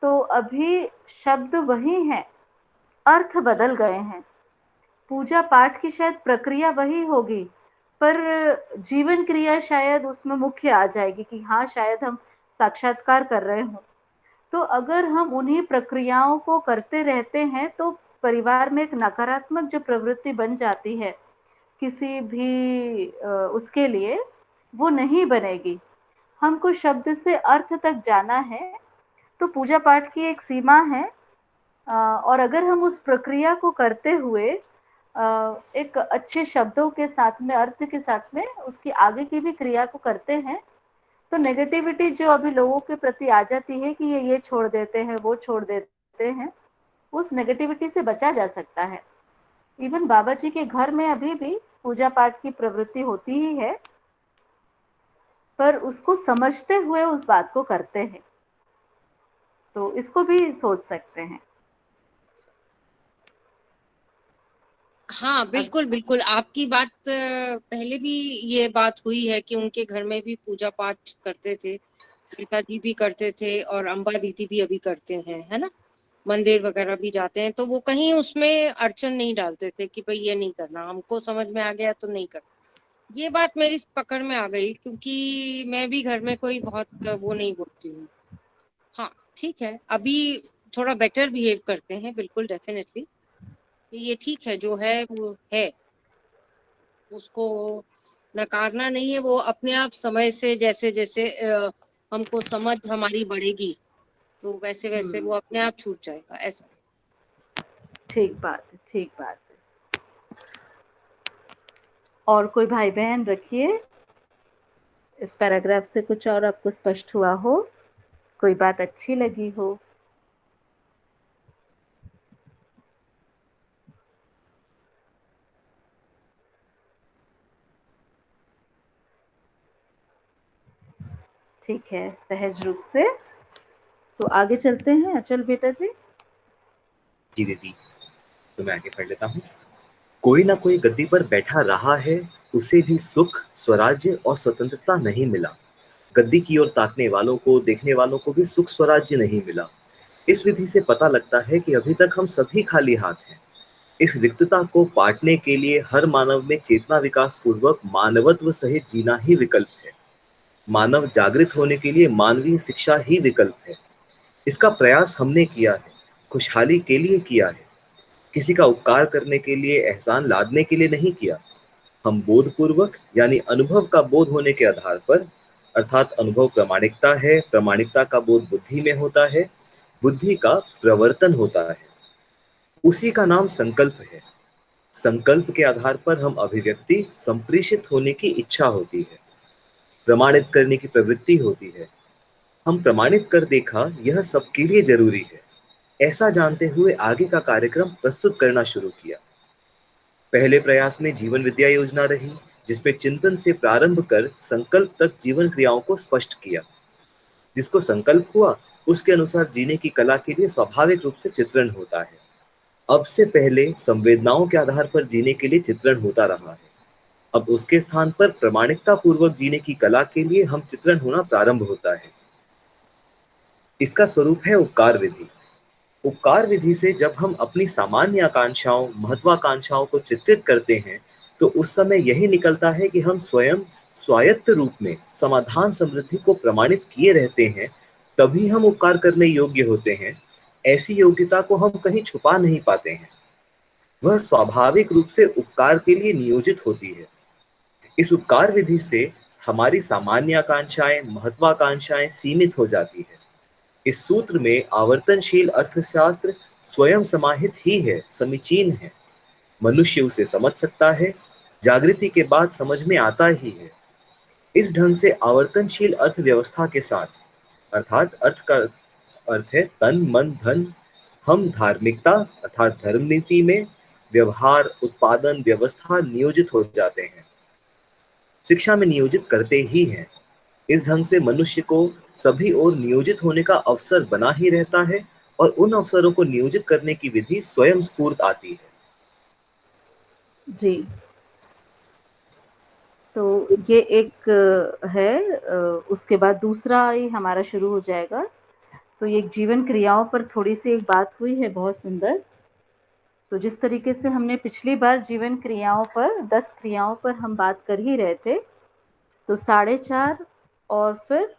Speaker 1: तो अभी शब्द वही हैं, अर्थ बदल गए हैं। पूजा पाठ की शायद प्रक्रिया वही होगी, पर जीवन क्रिया शायद उसमें मुख्य आ जाएगी कि हाँ, शायद हम साक्षात्कार कर रहे हों। तो अगर हम उन्हीं प्रक्रियाओं को करते रहते हैं, तो परिवार में एक नकारात्मक जो प्रवृत्ति बन जाती है, किसी भी उसके लिए, वो नहीं बनेगी। हमको शब्द से अर्थ तक जाना है, तो पूजा पाठ की एक सीमा है, और अगर हम उस प्रक्रिया को करते हुए एक अच्छे शब्दों के साथ में, अर्थ के साथ में उसकी आगे की भी क्रिया को करते हैं, तो नेगेटिविटी जो अभी लोगों के प्रति आ जाती है कि ये छोड़ देते हैं, वो छोड़ देते हैं, उस नेगेटिविटी से बचा जा सकता है। इवन बाबा जी के घर में अभी भी पूजा पाठ की प्रवृत्ति होती ही है, पर उसको समझते हुए उस बात को करते हैं। तो इसको भी सोच सकते हैं।
Speaker 6: हाँ, बिल्कुल, बिल्कुल। आपकी बात पहले भी ये बात हुई है कि उनके घर में भी पूजा पाठ करते थे, पिताजी भी करते थे और अम्बा दीदी भी अभी करते हैं, है ना? मंदिर वगैरह भी जाते हैं, तो वो कहीं उसमें अड़चन नहीं डालते थे कि भई ये नहीं करना, हमको समझ में आ गया तो नहीं करना। ये बात मेरी पकड़ में आ गई, क्योंकि मैं भी घर में कोई बहुत वो नहीं बोलती हूँ। हाँ, ठीक है, अभी थोड़ा बेटर बिहेव करते हैं, बिल्कुल डेफ़िनेटली। ये ठीक है, जो है वो है, उसको नकारना नहीं है, वो अपने आप समय से जैसे-जैसे हमको समझ हमारी बढ़ेगी, तो वैसे-वैसे वो अपने आप छूट जाएगा, ऐसा।
Speaker 1: ठीक बात है, ठीक बात है। और कोई भाई-बहन रखिए, इस पैराग्राफ से कुछ और आपको स्पष्ट हुआ हो, कोई बात अच्छी लगी हो? ठीक है, सहज रूप से। तो आगे चलते हैं अचल बेटा जी।
Speaker 3: जी दीदी, तो मैं आगे पढ़ लेता हूँ। कोई ना कोई गद्दी पर बैठा रहा है, उसे भी सुख, स्वराज्य और स्वतंत्रता नहीं मिला। गद्दी की ओर ताकने वालों को, देखने वालों को भी सुख स्वराज्य नहीं मिला। इस विधि से पता लगता है कि अभी तक हम सभी खाली हाथ हैं। इस रिक्तता को पाटने के लिए हर मानव में चेतना विकास पूर्वक मानवत्व सहित जीना ही विकल्प है। मानव जागृत होने के लिए मानवीय शिक्षा ही विकल्प है। इसका प्रयास हमने किया है, खुशहाली के लिए किया है, किसी का उपकार करने के लिए, एहसान लादने के लिए नहीं किया। हम बोधपूर्वक यानी अनुभव का बोध होने के आधार पर, अर्थात अनुभव प्रामाणिकता है, प्रामाणिकता का बोध बुद्धि में होता है, बुद्धि का प्रवर्तन होता है, उसी का नाम संकल्प है। संकल्प के आधार पर हम अभिव्यक्ति, संप्रेषित होने की इच्छा होती है, प्रमाणित करने की प्रवृत्ति होती है। हम प्रमाणित कर देखा, यह सबके लिए जरूरी है, ऐसा जानते हुए आगे का कार्यक्रम प्रस्तुत करना शुरू किया। पहले प्रयास में जीवन विद्या योजना रही, जिसमें चिंतन से प्रारंभ कर संकल्प तक जीवन क्रियाओं को स्पष्ट किया। जिसको संकल्प हुआ, उसके अनुसार जीने की कला के लिए स्वाभाविक रूप से चित्रण होता है। अब से पहले संवेदनाओं के आधार पर जीने के लिए चित्रण होता रहा है। अब उसके स्थान पर प्रामाणिकता पूर्वक जीने की कला के लिए हम चित्रण होना प्रारंभ होता है। इसका स्वरूप है उपकार विधि। उपकार विधि से जब हम अपनी सामान्य आकांक्षाओं, महत्वाकांक्षाओं को चित्रित करते हैं, तो उस समय यही निकलता है कि हम स्वयं स्वायत्त रूप में समाधान समृद्धि को प्रमाणित किए रहते हैं, तभी हम उपकार करने योग्य होते हैं। ऐसी योग्यता को हम कहीं छुपा नहीं पाते हैं, वह स्वाभाविक रूप से उपकार के लिए नियोजित होती है। इस उपकार विधि से हमारी सामान्य आकांक्षाएं, महत्वाकांक्षाएं सीमित हो जाती है। इस सूत्र में आवर्तनशील अर्थशास्त्र स्वयं समाहित ही है, समीचीन है। मनुष्य उसे समझ सकता है, जागृति के बाद समझ में आता ही है। इस ढंग से आवर्तनशील अर्थव्यवस्था के साथ, अर्थात अर्थ का अर्थ है तन मन धन। हम धार्मिकता अर्थात धर्म नीति में व्यवहार उत्पादन व्यवस्था नियोजित हो जाते हैं, शिक्षा में नियोजित करते ही हैं। इस ढंग से मनुष्य को सभी ओर नियोजित होने का अवसर बना ही रहता है और उन अवसरों को नियोजित करने की विधि स्वयं स्फूर्त आती है।
Speaker 1: जी, तो ये एक है, उसके बाद दूसरा ही हमारा शुरू हो जाएगा। तो ये जीवन क्रियाओं पर थोड़ी सी एक बात हुई है बहुत सुंदर। तो जिस तरीके से हमने पिछली बार जीवन क्रियाओं पर 10 क्रियाओं पर हम बात कर ही रहे थे, तो 4.5 और फिर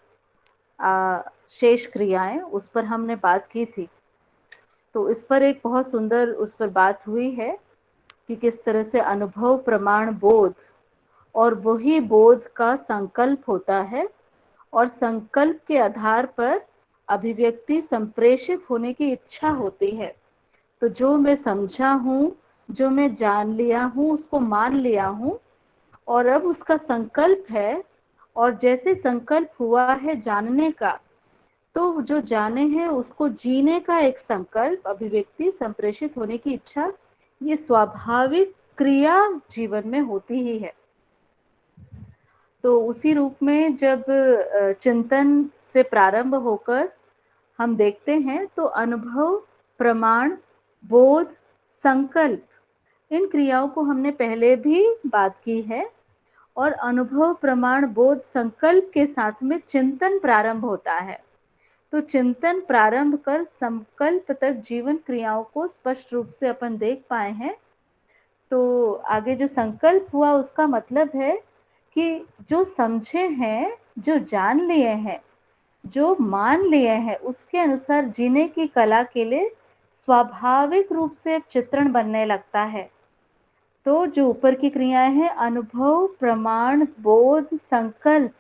Speaker 1: शेष क्रियाएं उस पर हमने बात की थी। तो इस पर एक बहुत सुंदर उस पर बात हुई है कि किस तरह से अनुभव प्रमाण बोध और वही बोध का संकल्प होता है और संकल्प के आधार पर अभिव्यक्ति संप्रेषित होने की इच्छा होती है। तो जो मैं समझा हूँ, जो मैं जान लिया हूँ, उसको मान लिया हूँ और अब उसका संकल्प है, और जैसे संकल्प हुआ है जानने का, तो जो जाने हैं उसको जीने का एक संकल्प, अभिव्यक्ति संप्रेषित होने की इच्छा, ये स्वाभाविक क्रिया जीवन में होती ही है। तो उसी रूप में जब चिंतन से प्रारंभ होकर हम देखते हैं तो अनुभव प्रमाण बोध संकल्प, इन क्रियाओं को हमने पहले भी बात की है। और अनुभव प्रमाण बोध संकल्प के साथ में चिंतन प्रारंभ होता है। तो चिंतन प्रारंभ कर संकल्प तक जीवन क्रियाओं को स्पष्ट रूप से अपन देख पाए हैं। तो आगे जो संकल्प हुआ उसका मतलब है कि जो समझे हैं, जो जान लिए हैं, जो मान लिए हैं, उसके अनुसार जीने की कला के लिए स्वाभाविक रूप से अब चित्रण बनने लगता है। तो जो ऊपर की क्रियाएं हैं अनुभव प्रमाण बोध संकल्प,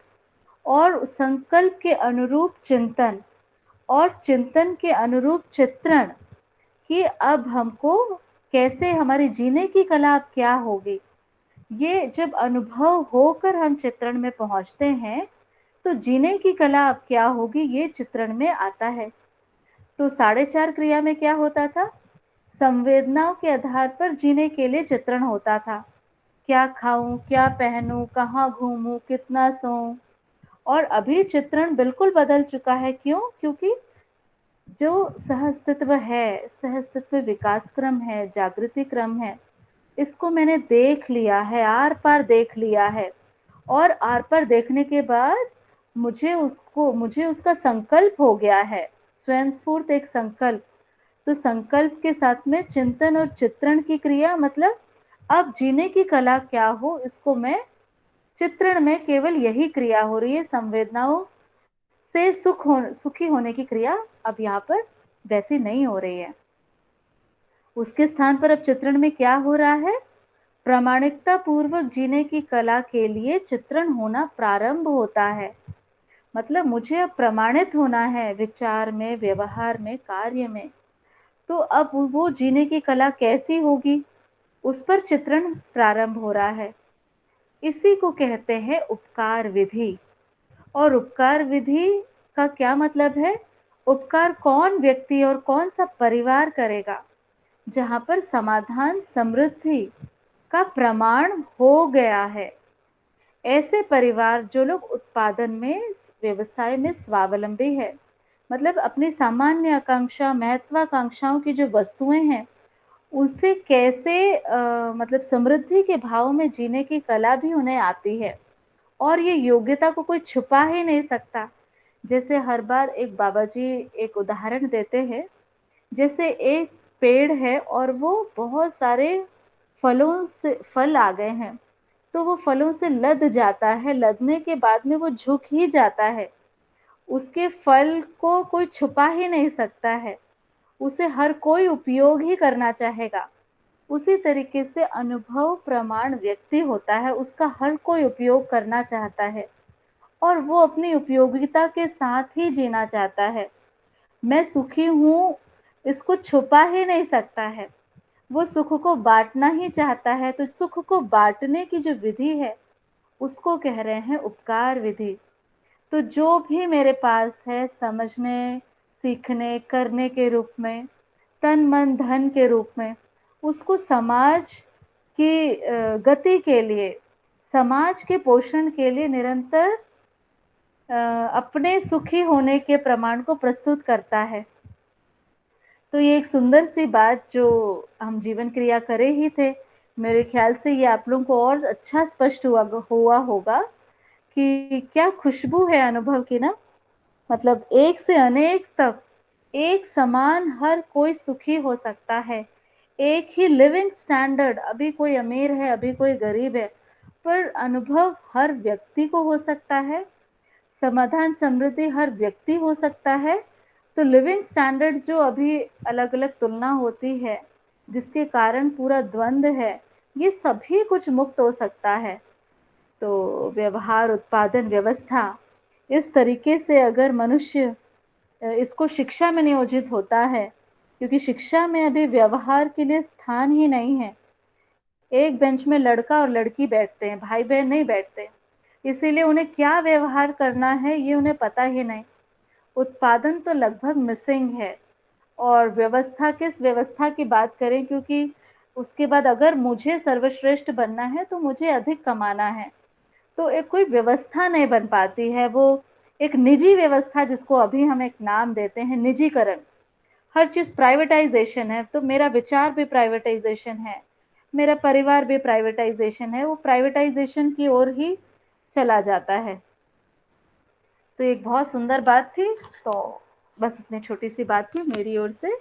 Speaker 1: और संकल्प के अनुरूप चिंतन और चिंतन के अनुरूप चित्रण, कि अब हमको कैसे हमारी जीने की कला अब क्या होगी, ये जब अनुभव होकर हम चित्रण में पहुंचते हैं तो जीने की कला अब क्या होगी ये चित्रण में आता है। तो 4.5 क्रिया में क्या होता था, संवेदनाओं के आधार पर जीने के लिए चित्रण होता था। क्या खाऊं, क्या पहनूं, कहाँ घूमूं, कितना सोऊं। और अभी चित्रण बिल्कुल बदल चुका है। क्यों? क्योंकि जो सहअस्तित्व है, सहअस्तित्व विकास क्रम है, जागृति क्रम है, इसको मैंने देख लिया है, आर पार देख लिया है। और आर पार देखने के बाद मुझे उसका संकल्प हो गया है, स्वयं स्फूर्त एक संकल्प। तो संकल्प के साथ में चिंतन और चित्रण की क्रिया, मतलब अब जीने की कला क्या हो इसको मैं चित्रण में, केवल यही क्रिया हो रही है। संवेदनाओं से सुखी होने की क्रिया अब यहाँ पर वैसी नहीं हो रही है। उसके स्थान पर अब चित्रण में क्या हो रहा है, प्रामाणिकता पूर्वक जीने की कला के लिए चित्रण होना प्रारंभ होता है। मतलब मुझे अब प्रमाणित होना है विचार में, व्यवहार में, कार्य में। तो अब वो जीने की कला कैसी होगी उस पर चित्रण प्रारंभ हो रहा है। इसी को कहते हैं उपकार विधि। और उपकार विधि का क्या मतलब है, उपकार कौन व्यक्ति और कौन सा परिवार करेगा जहाँ पर समाधान समृद्धि का प्रमाण हो गया है। ऐसे परिवार जो लोग उत्पादन में, व्यवसाय में स्वावलंबी है, मतलब अपनी सामान्य आकांक्षा, महत्वाकांक्षाओं की जो वस्तुएं हैं उससे कैसे मतलब समृद्धि के भाव में जीने की कला भी उन्हें आती है। और ये योग्यता को कोई छुपा ही नहीं सकता। जैसे हर बार एक बाबा जी एक उदाहरण देते हैं, जैसे एक पेड़ है और वो बहुत सारे फल आ गए हैं, तो वो फलों से लद जाता है, लदने के बाद में वो झुक ही जाता है। उसके फल को कोई छुपा ही नहीं सकता है, उसे हर कोई उपयोग ही करना चाहेगा। उसी तरीके से अनुभव प्रमाण व्यक्ति होता है, उसका हर कोई उपयोग करना चाहता है और वो अपनी उपयोगिता के साथ ही जीना चाहता है। मैं सुखी हूँ इसको छुपा ही नहीं सकता है, वो सुख को बांटना ही चाहता है। तो सुख को बांटने की जो विधि है उसको कह रहे हैं उपकार विधि। तो जो भी मेरे पास है समझने, सीखने करने के रूप में, तन मन धन के रूप में, उसको समाज की गति के लिए, समाज के पोषण के लिए निरंतर अपने सुखी होने के प्रमाण को प्रस्तुत करता है। तो ये एक सुंदर सी बात जो हम जीवन क्रिया करे ही थे, मेरे ख्याल से ये आप लोगों को और अच्छा स्पष्ट हुआ होगा कि क्या खुशबू है अनुभव की ना। मतलब एक से अनेक तक एक समान हर कोई सुखी हो सकता है, एक ही लिविंग स्टैंडर्ड, अभी कोई अमीर है अभी कोई गरीब है, पर अनुभव हर व्यक्ति को हो सकता है, समाधान समृद्धि हर व्यक्ति हो सकता है। तो लिविंग स्टैंडर्ड जो अभी अलग अलग तुलना होती है, जिसके कारण पूरा द्वंद्व है, ये सभी कुछ मुक्त हो सकता है। तो व्यवहार उत्पादन व्यवस्था इस तरीके से अगर मनुष्य इसको शिक्षा में नियोजित होता है, क्योंकि शिक्षा में अभी व्यवहार के लिए स्थान ही नहीं है। एक बेंच में लड़का और लड़की बैठते हैं, भाई बहन नहीं बैठते, इसीलिए उन्हें क्या व्यवहार करना है ये उन्हें पता ही नहीं। उत्पादन तो लगभग मिसिंग है। और व्यवस्था, किस व्यवस्था की बात करें, क्योंकि उसके बाद अगर मुझे सर्वश्रेष्ठ बनना है तो मुझे अधिक कमाना है, तो एक कोई व्यवस्था नहीं बन पाती है। वो एक निजी व्यवस्था, जिसको अभी हम एक नाम देते हैं निजीकरण, हर चीज़ प्राइवेटाइजेशन है। तो मेरा विचार भी प्राइवेटाइजेशन है, मेरा परिवार भी प्राइवेटाइजेशन है, वो प्राइवेटाइजेशन की ओर ही चला जाता है। तो एक बहुत सुंदर बात थी। तो बस इतनी छोटी सी बात थी मेरी ओर से।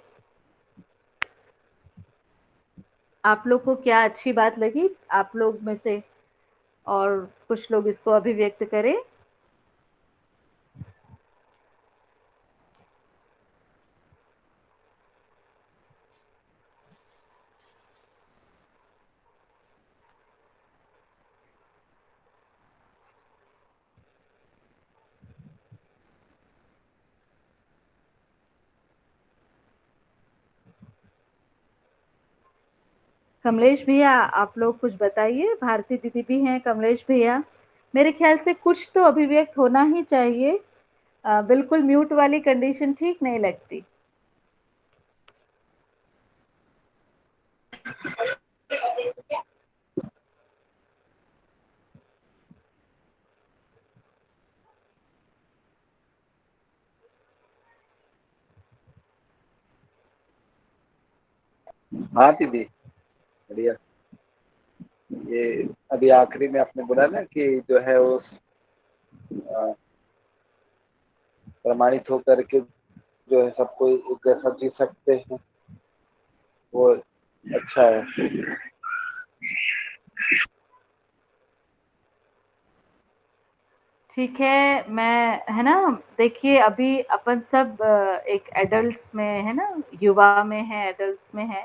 Speaker 1: आप लोग को क्या अच्छी बात लगी, आप लोग में से और कुछ लोग इसको अभिव्यक्त करें। कमलेश भैया आप लोग कुछ बताइए, भारती दीदी भी हैं, कमलेश भैया, मेरे ख्याल से कुछ तो अभिव्यक्त होना ही चाहिए। बिल्कुल म्यूट वाली कंडीशन ठीक नहीं लगती।
Speaker 7: हाँ दीदी, बढ़िया। ये अभी आखिरी में आपने बोला ना कि जो है वो प्रमाणित होकर के जो है सबको एक जैसा जी सकते हैं, वो अच्छा है।
Speaker 1: ठीक है, मैं है ना, देखिए अभी अपन सब एक एडल्ट्स में है ना, युवा में है, एडल्ट्स में है,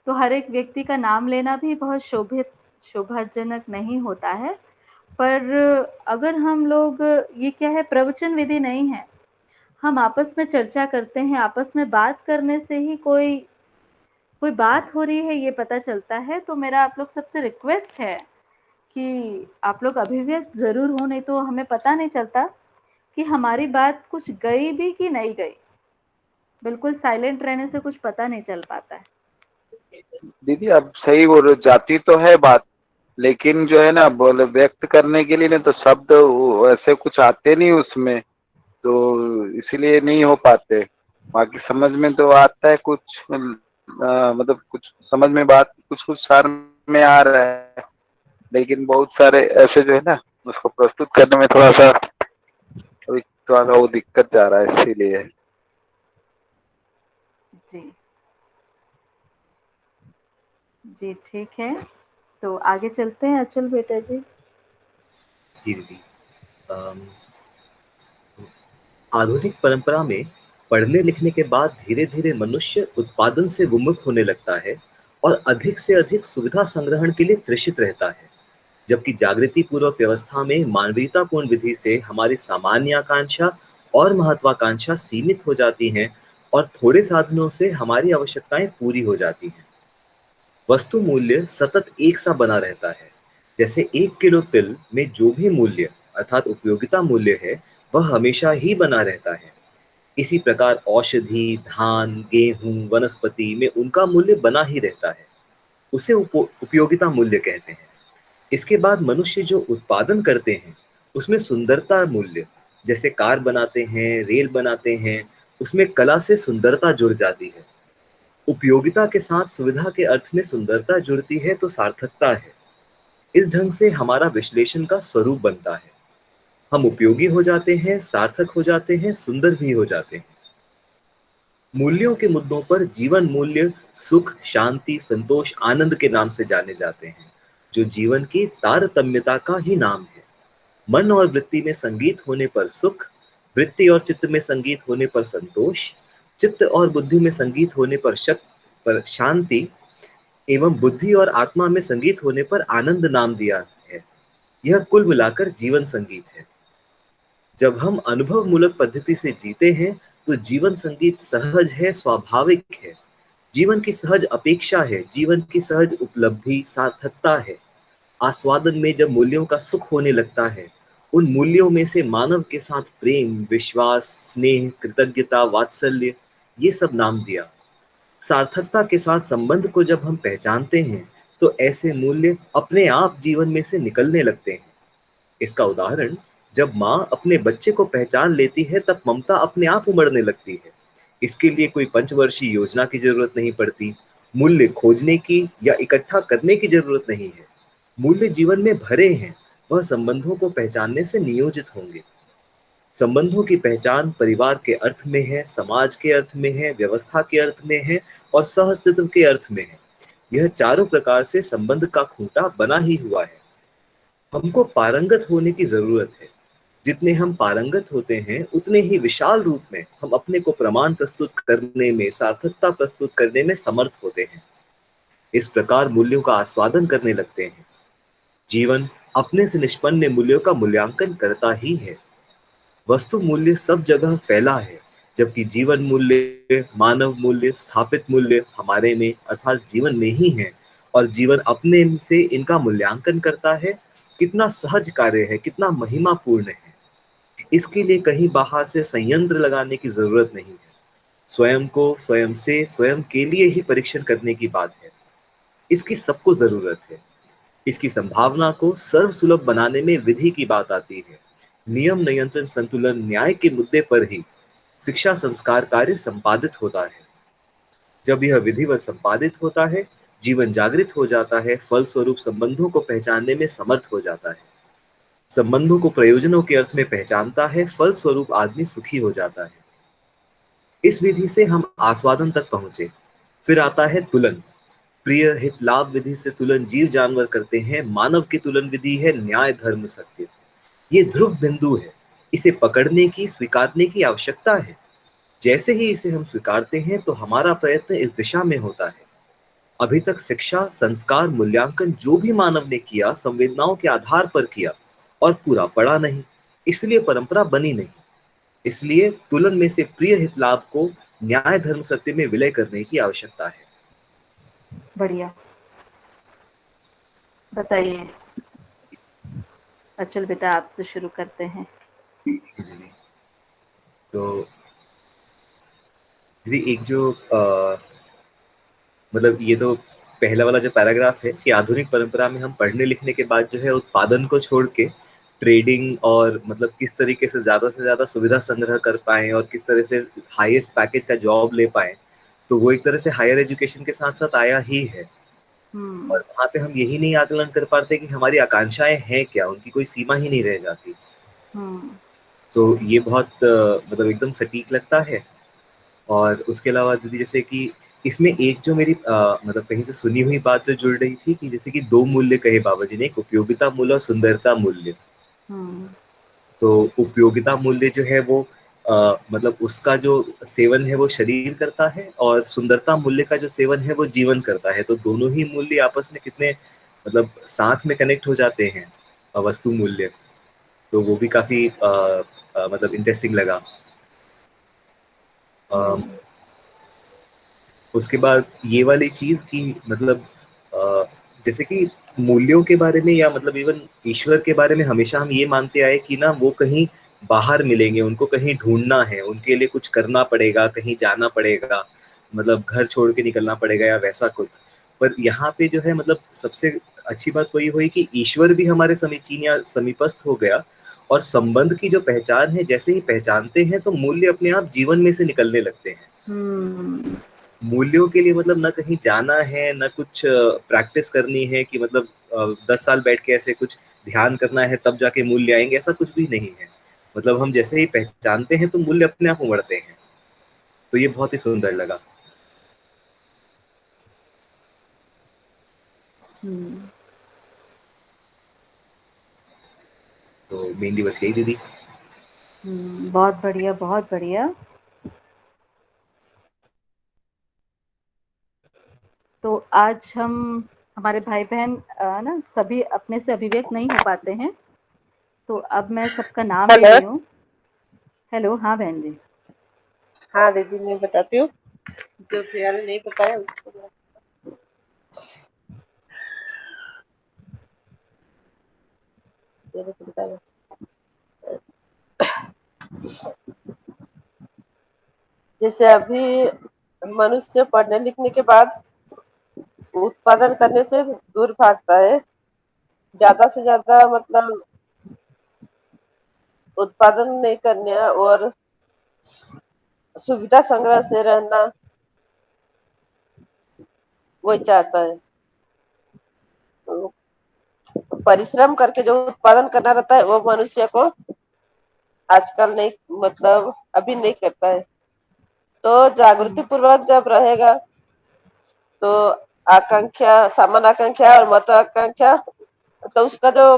Speaker 1: तो हर एक व्यक्ति का नाम लेना भी बहुत शोभाजनक नहीं होता है। पर अगर हम लोग, ये क्या है, प्रवचन विधि नहीं है, हम आपस में चर्चा करते हैं, आपस में बात करने से ही कोई बात हो रही है ये पता चलता है। तो मेरा आप लोग सबसे रिक्वेस्ट है कि आप लोग अभिव्यक्त ज़रूर हो, नहीं तो हमें पता नहीं चलता कि हमारी बात कुछ गई भी कि नहीं गई। बिल्कुल साइलेंट रहने से कुछ पता नहीं चल पाता है।
Speaker 7: दीदी अब सही बोल रहे हो, जाती तो है बात, लेकिन जो है ना बोले व्यक्त करने के लिए ना तो शब्द ऐसे कुछ आते नहीं उसमें, तो इसीलिए नहीं हो पाते। बाकी समझ में तो आता है कुछ, मतलब कुछ समझ में बात कुछ कुछ सार में आ रहा है, लेकिन बहुत सारे ऐसे जो है ना उसको प्रस्तुत करने में थोड़ा सा वो दिक्कत जा रहा है, इसीलिए।
Speaker 1: जी जी ठीक है, तो आगे चलते हैं अचल बेटा जी।
Speaker 3: जी दीदी, आधुनिक परंपरा में पढ़ने लिखने के बाद धीरे धीरे मनुष्य उत्पादन से विमुख होने लगता है और अधिक से अधिक सुविधा संग्रहण के लिए तृषित रहता है, जबकि जागृति पूर्वक व्यवस्था में मानवीयतापूर्ण विधि से हमारी सामान्य आकांक्षा और महत्वाकांक्षा सीमित हो जाती हैं और थोड़े साधनों से हमारी आवश्यकताएं पूरी हो जाती हैं। वस्तु मूल्य सतत एक सा बना रहता है, जैसे 1 किलो तिल में जो भी मूल्य अर्थात उपयोगिता मूल्य है वह हमेशा ही बना रहता है। इसी प्रकार औषधि, धान, गेहूं, वनस्पति में उनका मूल्य बना ही रहता है। उसे उपयोगिता मूल्य कहते हैं। इसके बाद मनुष्य जो उत्पादन करते हैं उसमें सुंदरता मूल्य, जैसे कार बनाते हैं, रेल बनाते हैं, उसमें कला से सुंदरता जुड़ जाती है। उपयोगिता के साथ सुविधा के अर्थ में सुंदरता जुड़ती है तो सार्थकता है। इस ढंग से हमारा विश्लेषण का स्वरूप बनता है। हम उपयोगी हो जाते हैं, सार्थक हो जाते हैं, सुंदर भी हो जाते हैं। मूल्यों के मुद्दों पर जीवन मूल्य सुख, शांति, संतोष, आनंद के नाम से जाने जाते हैं, जो जीवन की तारतम्यता का ही नाम है। मन और वृत्ति में संगीत होने पर सुख, वृत्ति और चित्त में संगीत होने पर संतोष, चित्त और बुद्धि में संगीत होने पर शांति, एवं बुद्धि और आत्मा में संगीत होने पर आनंद नाम दिया है। यह कुल मिलाकर जीवन संगीत है। जब हम अनुभव मूलक पद्धति से जीते हैं तो जीवन संगीत सहज है, स्वाभाविक है। जीवन की सहज अपेक्षा है, जीवन की सहज उपलब्धि सार्थकता है। आस्वादन में जब मूल्यों का सुख होने लगता है, उन मूल्यों में से मानव के साथ प्रेम, विश्वास, स्नेह, कृतज्ञता, वात्सल्य, ये सब नाम दिया। सार्थकता के साथ संबंध को जब हम पहचानते हैं तो ऐसे मूल्य अपने आप जीवन में से निकलने लगते हैं। इसका उदाहरण, जब माँ अपने बच्चे को पहचान लेती है तब ममता अपने आप उमड़ने लगती है। इसके लिए कोई पंचवर्षीय योजना की जरूरत नहीं पड़ती, मूल्य खोजने की या इकट्ठा करने की जरूरत नहीं है। मूल्य जीवन में भरे हैं, वह संबंधों को पहचानने से नियोजित होंगे। संबंधों की पहचान परिवार के अर्थ में है, समाज के अर्थ में है, व्यवस्था के अर्थ में है और सहअस्तित्व के अर्थ में है। यह चारों प्रकार से संबंध का खूंटा बना ही हुआ है। हमको पारंगत होने की जरूरत है। जितने हम पारंगत होते हैं उतने ही विशाल रूप में हम अपने को प्रमाण प्रस्तुत करने में, सार्थकता प्रस्तुत करने में समर्थ होते हैं। इस प्रकार मूल्यों का आस्वादन करने लगते हैं। जीवन अपने से निष्पन्न मूल्यों का मूल्यांकन करता ही है। वस्तु मूल्य सब जगह फैला है, जबकि जीवन मूल्य, मानव मूल्य, स्थापित मूल्य हमारे में अर्थात जीवन में ही है। और जीवन अपने से इनका मूल्यांकन करता है। कितना सहज कार्य है, कितना महिमापूर्ण है। इसके लिए कहीं बाहर से संयंत्र लगाने की जरूरत नहीं है। स्वयं को स्वयं से, स्वयं के लिए ही परीक्षण करने की बात है। इसकी सबको जरूरत है। इसकी संभावना को सर्वसुलभ बनाने में विधि की बात आती है। नियम, नियंत्रण, संतुलन, न्याय के मुद्दे पर ही शिक्षा संस्कार कार्य संपादित होता है। जब यह विधिवत संपादित होता है, जीवन जागृत हो जाता है, फल स्वरूप संबंधों को पहचानने में समर्थ हो जाता है। संबंधों को प्रयोजनों के अर्थ में पहचानता है, फल स्वरूप आदमी सुखी हो जाता है। इस विधि से हम आस्वादन तक पहुंचे। फिर आता है तुलन। प्रिय हित लाभ विधि से तुलन जीव जानवर करते हैं। मानव की तुलन विधि है न्याय, धर्म, सत्य। ये ध्रुव बिंदु है। इसे पकड़ने की, स्वीकारने की आवश्यकता है। जैसे ही इसे हम स्वीकारते हैं तो हमारा प्रयत्न इस दिशा में होता है। अभी तक शिक्षा, संस्कार, मूल्यांकन जो भी मानव ने किया, संवेदनाओं के आधार पर किया और पूरा पड़ा नहीं, इसलिए परंपरा बनी नहीं। इसलिए तुलन में से प्रिय हित लाभ को न्याय, धर्म, सत्य में विलय करने की आवश्यकता है।
Speaker 1: बढ़िया, बताइए अचल बेटा, आपसे शुरू करते हैं।
Speaker 3: तो दीदी, एक जो मतलब ये तो पहला वाला जो पैराग्राफ है कि आधुनिक परंपरा में हम पढ़ने लिखने के बाद जो है उत्पादन को छोड़ के ट्रेडिंग और मतलब किस तरीके से ज्यादा सुविधा संग्रह कर पाए और किस तरह से हाईएस्ट पैकेज का जॉब ले पाए, तो वो एक तरह से हायर एजुकेशन के साथ साथ आया ही है। और वहाँ पे हम यही नहीं आकलन कर पाते कि हमारी आकांक्षाएं हैं क्या, उनकी कोई सीमा ही नहीं रह जाती। तो ये बहुत मतलब एकदम सटीक लगता है। और उसके अलावा दीदी, जैसे कि इसमें एक जो मेरी मतलब कहीं से सुनी हुई बात जो जुड़ रही थी कि जैसे कि दो मूल्य कहे बाबा जी ने, एक उपयोगिता मूल्य और सुंदरता मूल्य। तो उपयोगिता मूल्य जो है वो मतलब उसका जो सेवन है वो शरीर करता है और सुंदरता मूल्य का जो सेवन है वो जीवन करता है। तो दोनों ही मूल्य आपस में कितने मतलब साथ में कनेक्ट हो जाते हैं, वस्तु मूल्य। तो वो भी काफी मतलब इंटरेस्टिंग लगा। उसके बाद ये वाली चीज की मतलब जैसे कि मूल्यों के बारे में या मतलब इवन ईश्वर के बारे में हमेशा हम ये मानते आए कि ना वो कहीं बाहर मिलेंगे, उनको कहीं ढूँढना है, उनके लिए कुछ करना पड़ेगा, कहीं जाना पड़ेगा, मतलब घर छोड़ के निकलना पड़ेगा या वैसा कुछ। पर यहाँ पे जो है मतलब सबसे अच्छी बात वही हुई कि ईश्वर भी हमारे समीचीन या समीपस्थ हो गया और संबंध की जो पहचान है, जैसे ही पहचानते हैं तो मूल्य अपने आप जीवन में से निकलने लगते हैं।
Speaker 1: हम्म
Speaker 3: मूल्यों के लिए मतलब ना कहीं जाना है, ना कुछ प्रैक्टिस करनी है कि मतलब 10 साल बैठ के ऐसे कुछ ध्यान करना है तब जाके मूल्य आएँगे, ऐसा कुछ भी नहीं है। मतलब हम जैसे ही पहचानते हैं तो मूल्य अपने आप उमड़ते हैं। तो ये बहुत ही सुंदर लगा।
Speaker 1: हम्म
Speaker 3: तो मेनली बस यही दीदी।
Speaker 1: बहुत बढ़िया, बहुत बढ़िया। तो आज हम हमारे भाई बहन ना सभी अपने से अभिव्यक्त नहीं हो पाते हैं, तो अब मैं सबका नाम ले
Speaker 2: हेलो।
Speaker 1: रही हूँ। हेलो, हाँ बहन जी।
Speaker 2: हाँ दीदी, मैं बताती हूँ जो भैया ने नहीं बताया उसको। ये देखो बताया। जैसे अभी मनुष्य पढ़ने लिखने के बाद उत्पादन करने से दूर भागता है, ज्यादा से ज्यादा मतलब उत्पादन नहीं करने और सुविधा संग्रह से रहना वो चाहता है। तो परिश्रम करके जो उत्पादन करना रहता है वो मनुष्य को आजकल नहीं, मतलब अभी नहीं करता है। तो जागृति
Speaker 1: हम्म
Speaker 2: पूर्वक जब रहेगा तो आकांक्षा, सामान्य आकांक्षा और महत्वाकांक्षा, मतलब उसका जो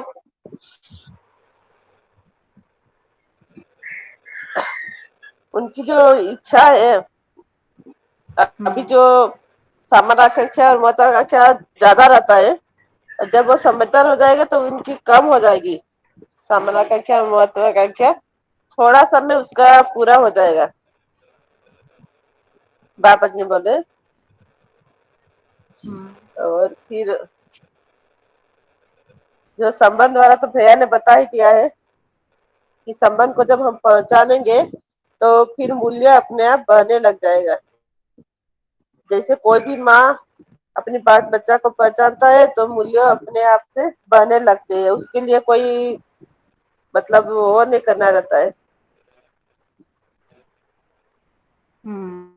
Speaker 2: उनकी जो इच्छा है, अभी
Speaker 1: हम्म
Speaker 2: जो सामान्य आकांक्षा और महत्वाकांक्षा ज्यादा रहता है, जब वो समझदार हो जाएगा तो उनकी कम हो जाएगी। सामान्य आकांक्षा और महत्वाकांक्षा थोड़ा समय उसका पूरा हो जाएगा। बाबा जी बोले।
Speaker 1: हम्म
Speaker 2: और फिर जो संबंध वाला तो भैया ने बता ही दिया है कि संबंध को जब हम पहचानेंगे तो फिर मूल्य अपने आप बढ़ने लग जाएगा। जैसे कोई भी माँ अपनी बात बच्चा को पहचानता है तो मूल्य अपने आप से बढ़ने लगते हैं। उसके लिए कोई मतलब वो नहीं करना रहता है।
Speaker 1: हम्म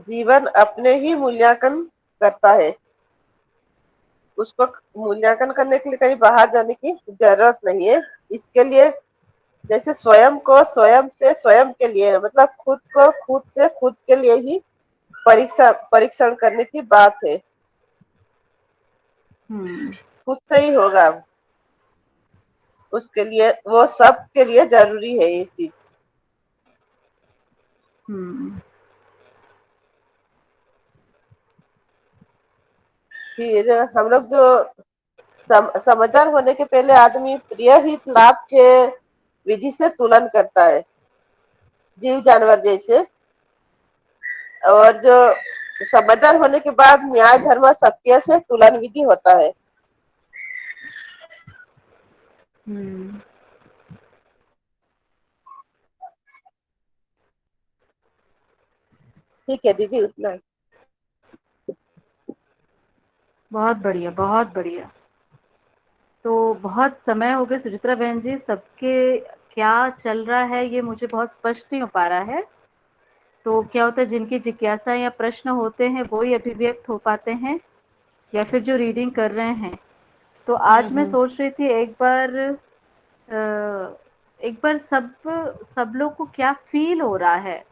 Speaker 2: जीवन अपने ही मूल्यांकन करता है। उसको मूल्यांकन करने के लिए कहीं बाहर जाने की जरूरत नहीं है। इसके लिए जैसे स्वयं को स्वयं से स्वयं के लिए, मतलब खुद को खुद से खुद के लिए ही परीक्षण करने की बात है।
Speaker 1: हम्म
Speaker 2: खुद से ही होगा। उसके लिए वो सब के लिए जरूरी है ये चीज।
Speaker 1: हम्म
Speaker 2: फिर हम लोग जो समझदार होने के पहले आदमी प्रिय हित लाभ के विधि से तुलन करता है, जीव जानवर जैसे। और जो समझदार होने के बाद न्याय धर्म सत्य से तुलन विधि होता है।
Speaker 1: हम्म
Speaker 2: ठीक है दीदी, उतना ही।
Speaker 1: बहुत बढ़िया, बहुत बढ़िया। तो बहुत समय हो गया सुचित्रा बहन जी, सबके क्या चल रहा है ये मुझे बहुत स्पष्ट नहीं हो पा रहा है। तो क्या होता है, जिनकी जिज्ञासा या प्रश्न होते हैं वो ही अभिव्यक्त हो पाते हैं, या फिर जो रीडिंग कर रहे हैं। तो आज मैं सोच रही थी एक बार सब लोग को क्या फील हो रहा है,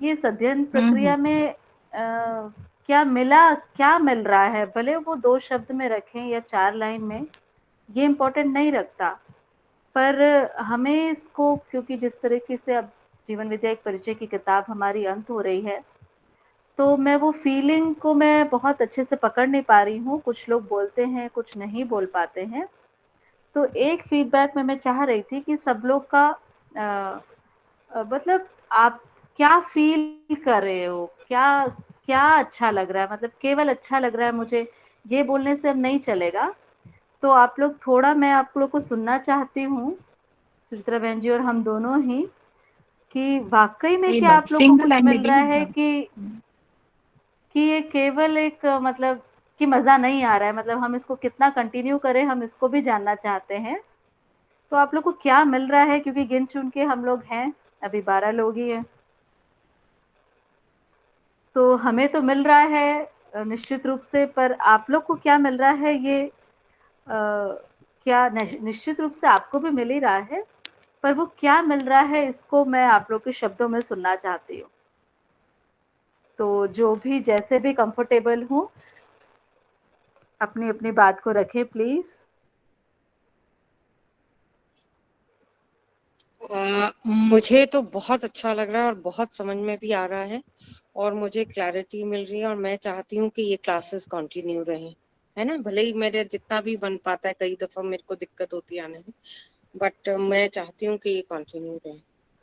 Speaker 1: ये इस अध्ययन प्रक्रिया में क्या मिला, क्या मिल रहा है। भले वो 2 शब्द में रखें या 4 लाइन में, ये इम्पोर्टेंट नहीं रखता। पर हमें इसको, क्योंकि जिस तरीके से अब जीवन विद्या एक परिचय की किताब हमारी अंत हो रही है, तो मैं वो फीलिंग को मैं बहुत अच्छे से पकड़ नहीं पा रही हूँ। कुछ लोग बोलते हैं, कुछ नहीं बोल पाते हैं। तो एक फीडबैक में मैं चाह रही थी कि सब लोग का मतलब आप क्या फ़ील कर रहे हो? क्या क्या अच्छा लग रहा है? मतलब केवल अच्छा लग रहा है मुझे, ये बोलने से अब नहीं चलेगा। तो आप लोग थोड़ा, मैं आप लोग को सुनना चाहती हूँ, सुचित्रा बहन जी और हम दोनों ही, कि वाक़ई में
Speaker 4: सही
Speaker 1: क्या
Speaker 4: बात,
Speaker 1: आप लोग को
Speaker 4: सिंगल
Speaker 1: कुछ मिल
Speaker 4: हैंडेडली
Speaker 1: रहा है
Speaker 4: हाँ।
Speaker 1: कि ये केवल एक मतलब कि मज़ा नहीं आ रहा है, मतलब हम इसको कितना कंटिन्यू करें, हम इसको भी जानना चाहते हैं। तो आप लोग को क्या मिल रहा है? क्योंकि गिन-चुन के हम लोग हैं, अभी 12 लोग ही हैं। तो हमें तो मिल रहा है निश्चित रूप से, पर आप लोग को क्या मिल रहा है ये क्या निश्चित रूप से आपको भी मिल ही रहा है, पर वो क्या मिल रहा है इसको मैं आप लोग के शब्दों में सुनना चाहती हूँ। तो जो भी जैसे भी कंफर्टेबल हो, अपनी-अपनी बात को रखें प्लीज़।
Speaker 6: मुझे तो बहुत अच्छा लग रहा है और बहुत समझ में भी आ रहा है और मुझे क्लैरिटी मिल रही है और मैं चाहती हूँ कि ये क्लासेस कंटिन्यू रहें, है ना? भले ही मेरे जितना भी बन पाता है, कई दफ़ा मेरे को दिक्कत होती है आने में, बट मैं चाहती हूँ कि ये कंटिन्यू रहे।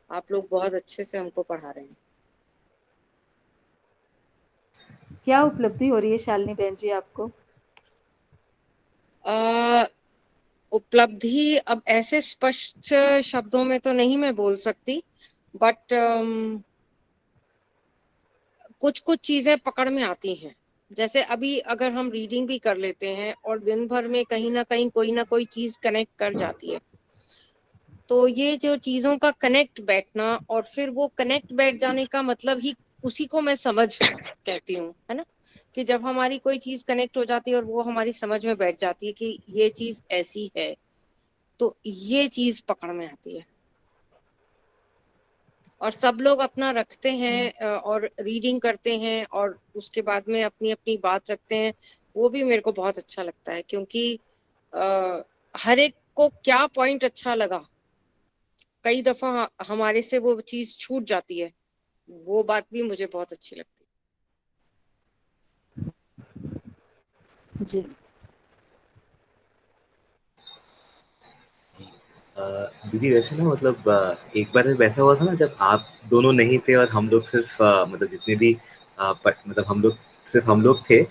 Speaker 6: आप लोग बहुत अच्छे से हमको पढ़ा रहे हैं।
Speaker 1: क्या उपलब्धि हो रही है शालिनी बहन जी आपको?
Speaker 6: अ, उपलब्धि अब ऐसे स्पष्ट शब्दों में तो नहीं मैं बोल सकती, बट कुछ-कुछ चीज़ें पकड़ में आती हैं। जैसे अभी अगर हम रीडिंग भी कर लेते हैं और दिन भर में कहीं न कहीं कोई न कोई चीज़ कनेक्ट कर जाती है। तो ये जो चीज़ों का कनेक्ट बैठना और फिर वो कनेक्ट बैठ जाने का मतलब ही उसी को मैं समझ कहती हूँ, है ना? कि जब हमारी कोई चीज़ कनेक्ट हो जाती है और वो हमारी समझ में बैठ जाती है कि ये चीज़ ऐसी है, तो ये चीज़ पकड़ में आती है। और सब लोग अपना रखते हैं और रीडिंग करते हैं और उसके बाद में अपनी-अपनी बात रखते हैं, वो भी मेरे को बहुत अच्छा लगता है क्योंकि हर एक को क्या पॉइंट अच्छा लगा, कई दफ़ा हमारे से वो चीज़ छूट जाती है, वो बात भी मुझे बहुत अच्छी लगती है।
Speaker 1: जी।
Speaker 3: दीदी वैसे ना मतलब एक बार वैसा हुआ था ना जब आप दोनों नहीं थे और हम लोग सिर्फ मतलब जितने भी मतलब हम लोग सिर्फ हम लोग थे,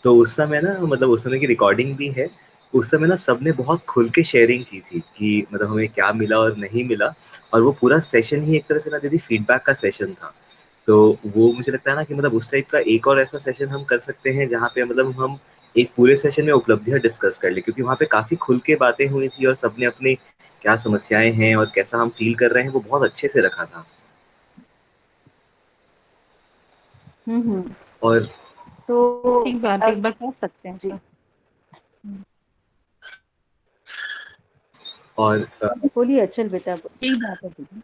Speaker 3: तो उस समय ना मतलब उस समय की रिकॉर्डिंग भी है। उस समय ना सबने बहुत खुल के शेयरिंग की थी कि मतलब हमें क्या मिला और नहीं मिला, और वो पूरा सेशन ही एक तरह से ना दीदी फीडबैक का सेशन था। तो वो मुझे लगता है ना कि मतलब उस टाइप का एक और ऐसा सेशन हम कर सकते हैं जहाँ पे मतलब हम एक पूरे सेशन में उपलब्धियाँ डिस्कस कर लें, क्योंकि वहाँ पे काफ़ी खुल के बातें हुई थी और सबने अपनी क्या समस्याएँ हैं और कैसा हम फ़ील कर रहे हैं, वो बहुत अच्छे से रखा था।
Speaker 1: हुँ, हुँ।
Speaker 3: और
Speaker 1: तो
Speaker 4: ठीक बात, एक बार कर सकते हैं
Speaker 1: जी।
Speaker 4: ऐसा।
Speaker 3: और
Speaker 1: बोलिए अचल बेटा।
Speaker 4: ठीक बात है दीदी।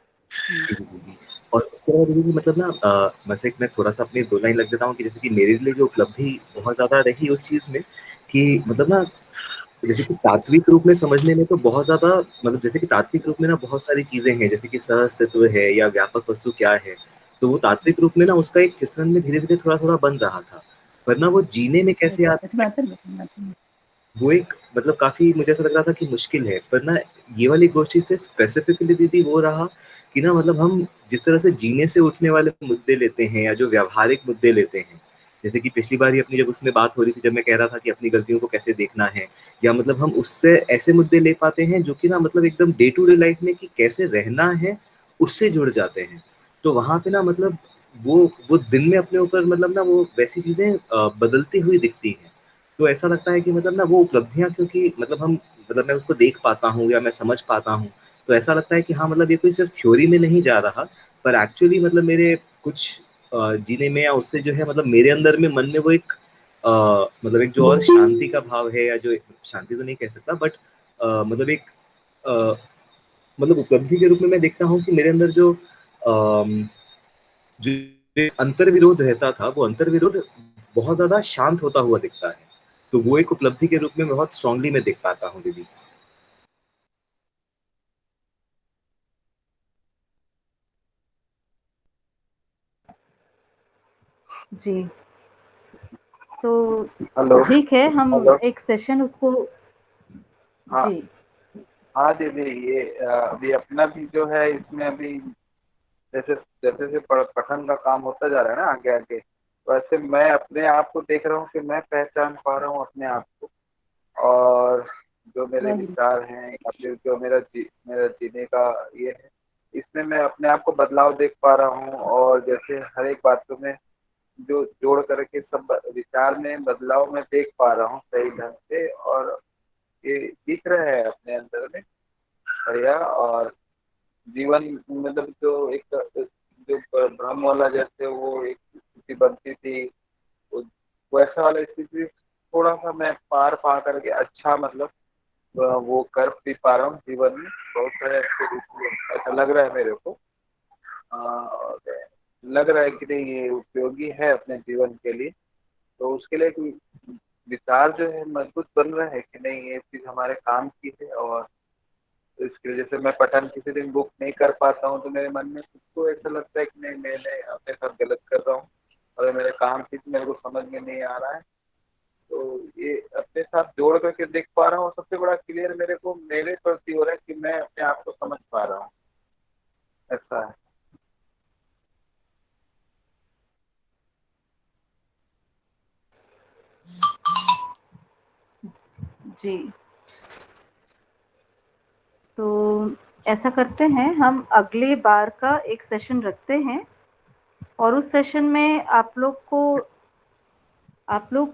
Speaker 3: जी, जी, जी। और उसके अलावा दीदी मतलब ना बस एक मैं थोड़ा-सा अपनी 2 लाइन लग देता हूँ कि जैसे कि मेरे लिए जो उपलब्धि बहुत ज़्यादा रही उस चीज़ में कि मतलब ना जैसे कि तात्विक रूप में समझने में तो बहुत ज़्यादा मतलब जैसे कि तात्विक रूप में ना बहुत सारी चीज़ें हैं, जैसे कि सहअस्तित्व है या व्यापक वस्तु क्या है, तो वो तात्विक रूप में ना उसका एक चित्रण में धीरे-धीरे थोड़ा-थोड़ा बन रहा था। पर ना वो जीने में कैसे आता
Speaker 4: अच्छा बात है।
Speaker 3: वो एक मतलब काफ़ी मुझे ऐसा लग रहा था कि मुश्किल है, पर ना ये वाली गोष्ठी से स्पेसिफिकली दीदी वो रहा कि ना मतलब हम जिस तरह से जीने से उठने वाले मुद्दे लेते हैं या जो व्यावहारिक मुद्दे लेते हैं, जैसे कि पिछली बार ही अपनी जब उसमें बात हो रही थी, जब मैं कह रहा था कि अपनी गलतियों को कैसे देखना है, या मतलब हम उससे ऐसे मुद्दे ले पाते हैं जो कि ना मतलब एकदम डे टू डे लाइफ में कि कैसे रहना है, उससे जुड़ जाते हैं। तो वहाँ पे ना मतलब वो दिन में अपने ऊपर मतलब ना वो वैसी चीज़ें बदलती हुई दिखती हैं। तो ऐसा लगता है कि मतलब ना वो उपलब्धियाँ क्योंकि मतलब हम मतलब मैं उसको देख पाता हूँ या मैं समझ पाता हूँ, तो ऐसा लगता है कि हाँ, मतलब ये कोई सिर्फ़ थ्योरी में नहीं जा रहा, पर एक्चुअली मतलब मेरे कुछ जीने में या उससे जो है मतलब मेरे अंदर में मन में वो एक मतलब एक जो और शांति का भाव है, या जो शांति तो नहीं कह सकता, बट मतलब एक अ, मतलब उपलब्धि के रूप में मैं देखता हूँ कि मेरे अंदर जो जो एक अंतर्विरोध रहता था, वो अंतर्विरोध बहुत ज़्यादा शांत होता हुआ दिखता है। तो वो एक उपलब्धि के रूप में बहुत स्ट्रॉन्गली मैं देख पाता हूँ दीदी।
Speaker 1: जी, तो
Speaker 7: हेलो।
Speaker 1: ठीक है, हम
Speaker 7: हेलो।
Speaker 1: एक सेशन उसको
Speaker 7: हाँ।
Speaker 1: जी,
Speaker 7: हाँ दीदी, ये अभी अपना भी जो है इसमें अभी जैसे जैसे जैसे पठन का काम होता जा रहा है ना आगे आगे, वैसे मैं अपने आप को देख रहा हूँ कि मैं पहचान पा रहा हूँ अपने आप को, और जो मेरे
Speaker 4: वही
Speaker 7: विचार हैं या फिर जो मेरा जीने का ये है, इसमें मैं अपने आप को बदलाव देख पा रहा हूँ। और जैसे हर एक बातों में जो जोड़ करके सब विचार में बदलाव मैं देख पा रहा हूँ सही ढंग से, और ये दिख रहा है अपने अंदर में बढ़िया। और जीवन मतलब जो एक जो भ्रम वाला जैसे वो एक स्थिति बनती थी, वो वैसा वाला स्थिति थोड़ा सा मैं पार पा करके अच्छा मतलब वो कर भी पा रहा हूँ जीवन में बहुत सारे अच्छे रूप में। ऐसा लग रहा है मेरे को। और लग रहा है कि नहीं ये उपयोगी है अपने जीवन के लिए, तो उसके लिए कोई विचार जो है मजबूत बन रहा है कि नहीं ये चीज़ हमारे काम की है। और तो इसकी वजह से मैं पठन किसी दिन बुक नहीं कर पाता हूँ, तो मेरे मन में खुद को ऐसा लगता है कि नहीं मैंने अपने साथ गलत कर रहा हूँ, और मेरे काम की मेरे को समझ में नहीं आ रहा है। तो ये अपने साथ जोड़ करके देख पा रहा हूँ, सबसे बड़ा क्लियर मेरे को मेरे प्रति हो रहा है कि मैं अपने आप को समझ पा रहा हूँ। ऐसा है।
Speaker 1: जी। तो ऐसा करते हैं, हम अगली बार का एक सेशन रखते हैं, और उस सेशन में आप लोग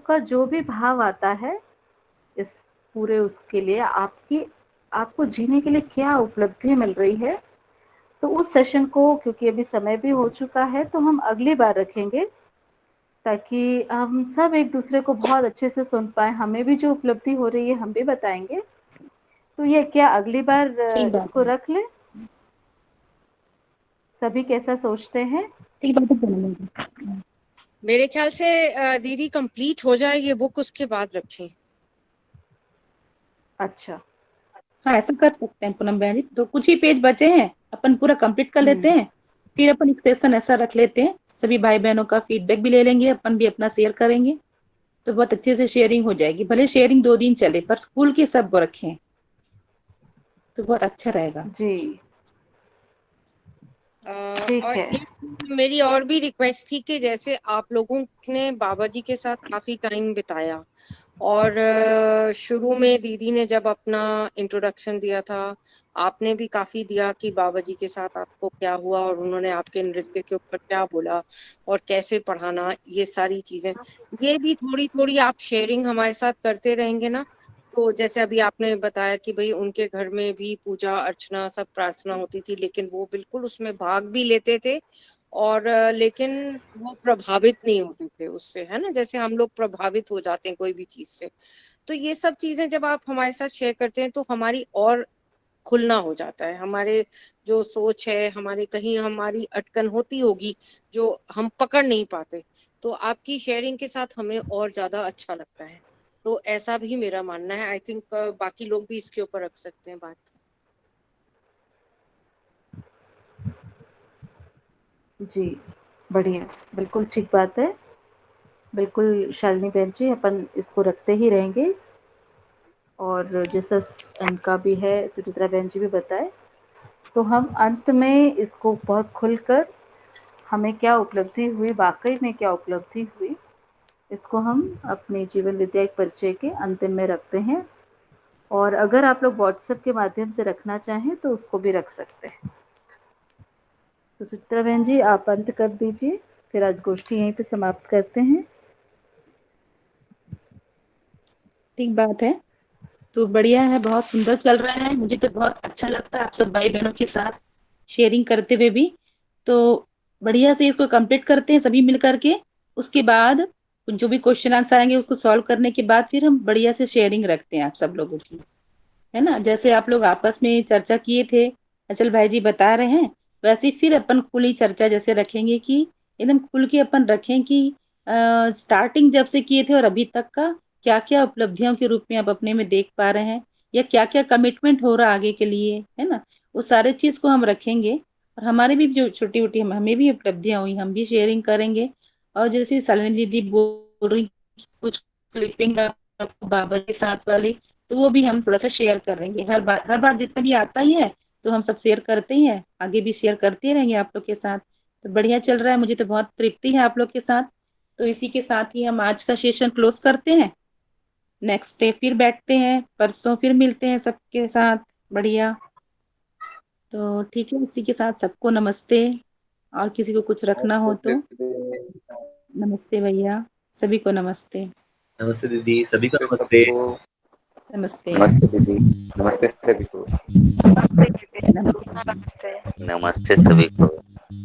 Speaker 1: का जो भी भाव आता है इस पूरे उसके लिए, आपको जीने के लिए क्या उपलब्धि मिल रही है, तो उस सेशन को, क्योंकि अभी समय भी हो चुका है, तो हम अगली बार रखेंगे, ताकि हम सब एक दूसरे को बहुत अच्छे से सुन पाए। हमें भी जो उपलब्धि हो रही है हम भी बताएंगे। तो ये क्या अगली बार
Speaker 4: ठीक बात
Speaker 1: इसको
Speaker 4: है।
Speaker 1: रख लें? सभी कैसा सोचते हैं?
Speaker 4: ठीक बात है, पूनम।
Speaker 6: मेरे ख्याल से दीदी कंप्लीट हो जाए ये बुक, उसके बाद रखें।
Speaker 1: अच्छा।
Speaker 4: हाँ, ऐसा कर सकते हैं पूनम बहन जी, तो कुछ ही पेज बचे हैं, अपन पूरा कंप्लीट कर लेते
Speaker 1: हम्म।
Speaker 4: हैं। फिर अपन एक सेशन ऐसा रख लेते हैं, सभी भाई बहनों का फीडबैक भी ले लेंगे, अपन भी अपना शेयर करेंगे, तो बहुत अच्छे से शेयरिंग हो जाएगी। भले शेयरिंग 2 दिन चले, पर स्कूल के सब को रखें तो बहुत अच्छा रहेगा।
Speaker 1: जी, ठीक
Speaker 6: और
Speaker 1: है।
Speaker 6: एक मेरी और भी रिक्वेस्ट थी कि जैसे आप लोगों ने बाबा जी के साथ काफी टाइम बिताया, और शुरू में दीदी ने जब अपना इंट्रोडक्शन दिया था, आपने भी काफी दिया कि बाबा जी के साथ आपको क्या हुआ, और उन्होंने आपके नृत्य के ऊपर क्या बोला, और कैसे पढ़ाना, ये सारी चीजें, ये भी थोड़ी थोड़ी आप शेयरिंग हमारे साथ करते रहेंगे ना। तो जैसे अभी आपने बताया कि भाई उनके घर में भी पूजा अर्चना सब प्रार्थना होती थी, लेकिन वो बिल्कुल उसमें भाग भी लेते थे, और लेकिन वो प्रभावित नहीं होते थे उससे, है ना, जैसे हम लोग प्रभावित हो जाते हैं कोई भी चीज से। तो ये सब चीजें जब आप हमारे साथ शेयर करते हैं तो हमारी और खुलना हो जाता है, हमारे जो सोच है, हमारे कहीं हमारी अटकन होती होगी जो हम पकड़ नहीं पाते, तो आपकी शेयरिंग के साथ हमें और ज्यादा अच्छा लगता है। तो ऐसा भी मेरा मानना है। आई थिंक बाकी लोग भी इसके ऊपर रख सकते हैं बात।
Speaker 1: जी, बढ़िया, बिल्कुल ठीक बात है। बिल्कुल शालिनी बहन जी, अपन इसको रखते ही रहेंगे, और जैसा इनका भी है, सुचित्रा बहन जी भी बताए, तो हम अंत में इसको बहुत खुलकर हमें क्या उपलब्धि हुई, वाकई में क्या उपलब्धि हुई, इसको हम अपने जीवन विद्या एक परिचय के अंतिम में रखते हैं। और अगर आप लोग व्हाट्सएप के माध्यम से रखना चाहें तो उसको भी रख सकते हैं। तो सुचित्रा बहन जी, आप अंत कर दीजिए, फिर आज गोष्ठी यहीं पे समाप्त करते हैं।
Speaker 4: ठीक बात है, तो बढ़िया है, बहुत सुंदर चल रहा है, मुझे तो बहुत अच्छा लगता है आप सब भाई बहनों के साथ शेयरिंग करते हुए भी। तो बढ़िया से इसको कंप्लीट करते हैं सभी मिल करके, उसके बाद जो भी क्वेश्चन आंसर आएंगे उसको सॉल्व करने के बाद फिर हम बढ़िया से शेयरिंग रखते हैं आप सब लोगों की, है ना। जैसे आप लोग आपस में चर्चा किए थे, अचल भाई जी बता रहे हैं, वैसे ही फिर अपन खुली चर्चा जैसे रखेंगे कि एकदम खुल के अपन रखें कि स्टार्टिंग जब से किए थे और अभी तक का क्या क्या उपलब्धियों के रूप में आप अपने में देख पा रहे हैं, या क्या क्या कमिटमेंट हो रहा आगे के लिए, है ना। वो सारे चीज को हम रखेंगे, और हमारे भी जो छोटी छोटी हमें भी उपलब्धियां हुई हम भी शेयरिंग करेंगे, और जैसे शालिनी दीदी बोल रही कुछ क्लिपिंग बाबा के साथ वाली, तो वो भी हम थोड़ा सा शेयर करेंगे। हर बार जितना भी आता ही है तो हम सब शेयर करते ही हैं, आगे भी शेयर करते रहेंगे आप लोग के साथ। तो बढ़िया चल रहा है, मुझे तो बहुत तृप्ति है आप लोग के साथ। तो इसी के साथ ही हम आज का सेशन क्लोज करते हैं। नेक्स्ट डे फिर बैठते हैं, परसों फिर मिलते हैं सबके साथ। बढ़िया, तो ठीक है, इसी के साथ सबको नमस्ते। और किसी को कुछ रखना हो तो नमस्ते भैया, सभी को नमस्ते।
Speaker 3: नमस्ते दीदी, सभी को नमस्ते।
Speaker 4: नमस्ते
Speaker 8: नमस्ते दीदी, नमस्ते सभी को।
Speaker 4: नमस्ते।
Speaker 8: नमस्ते सभी को।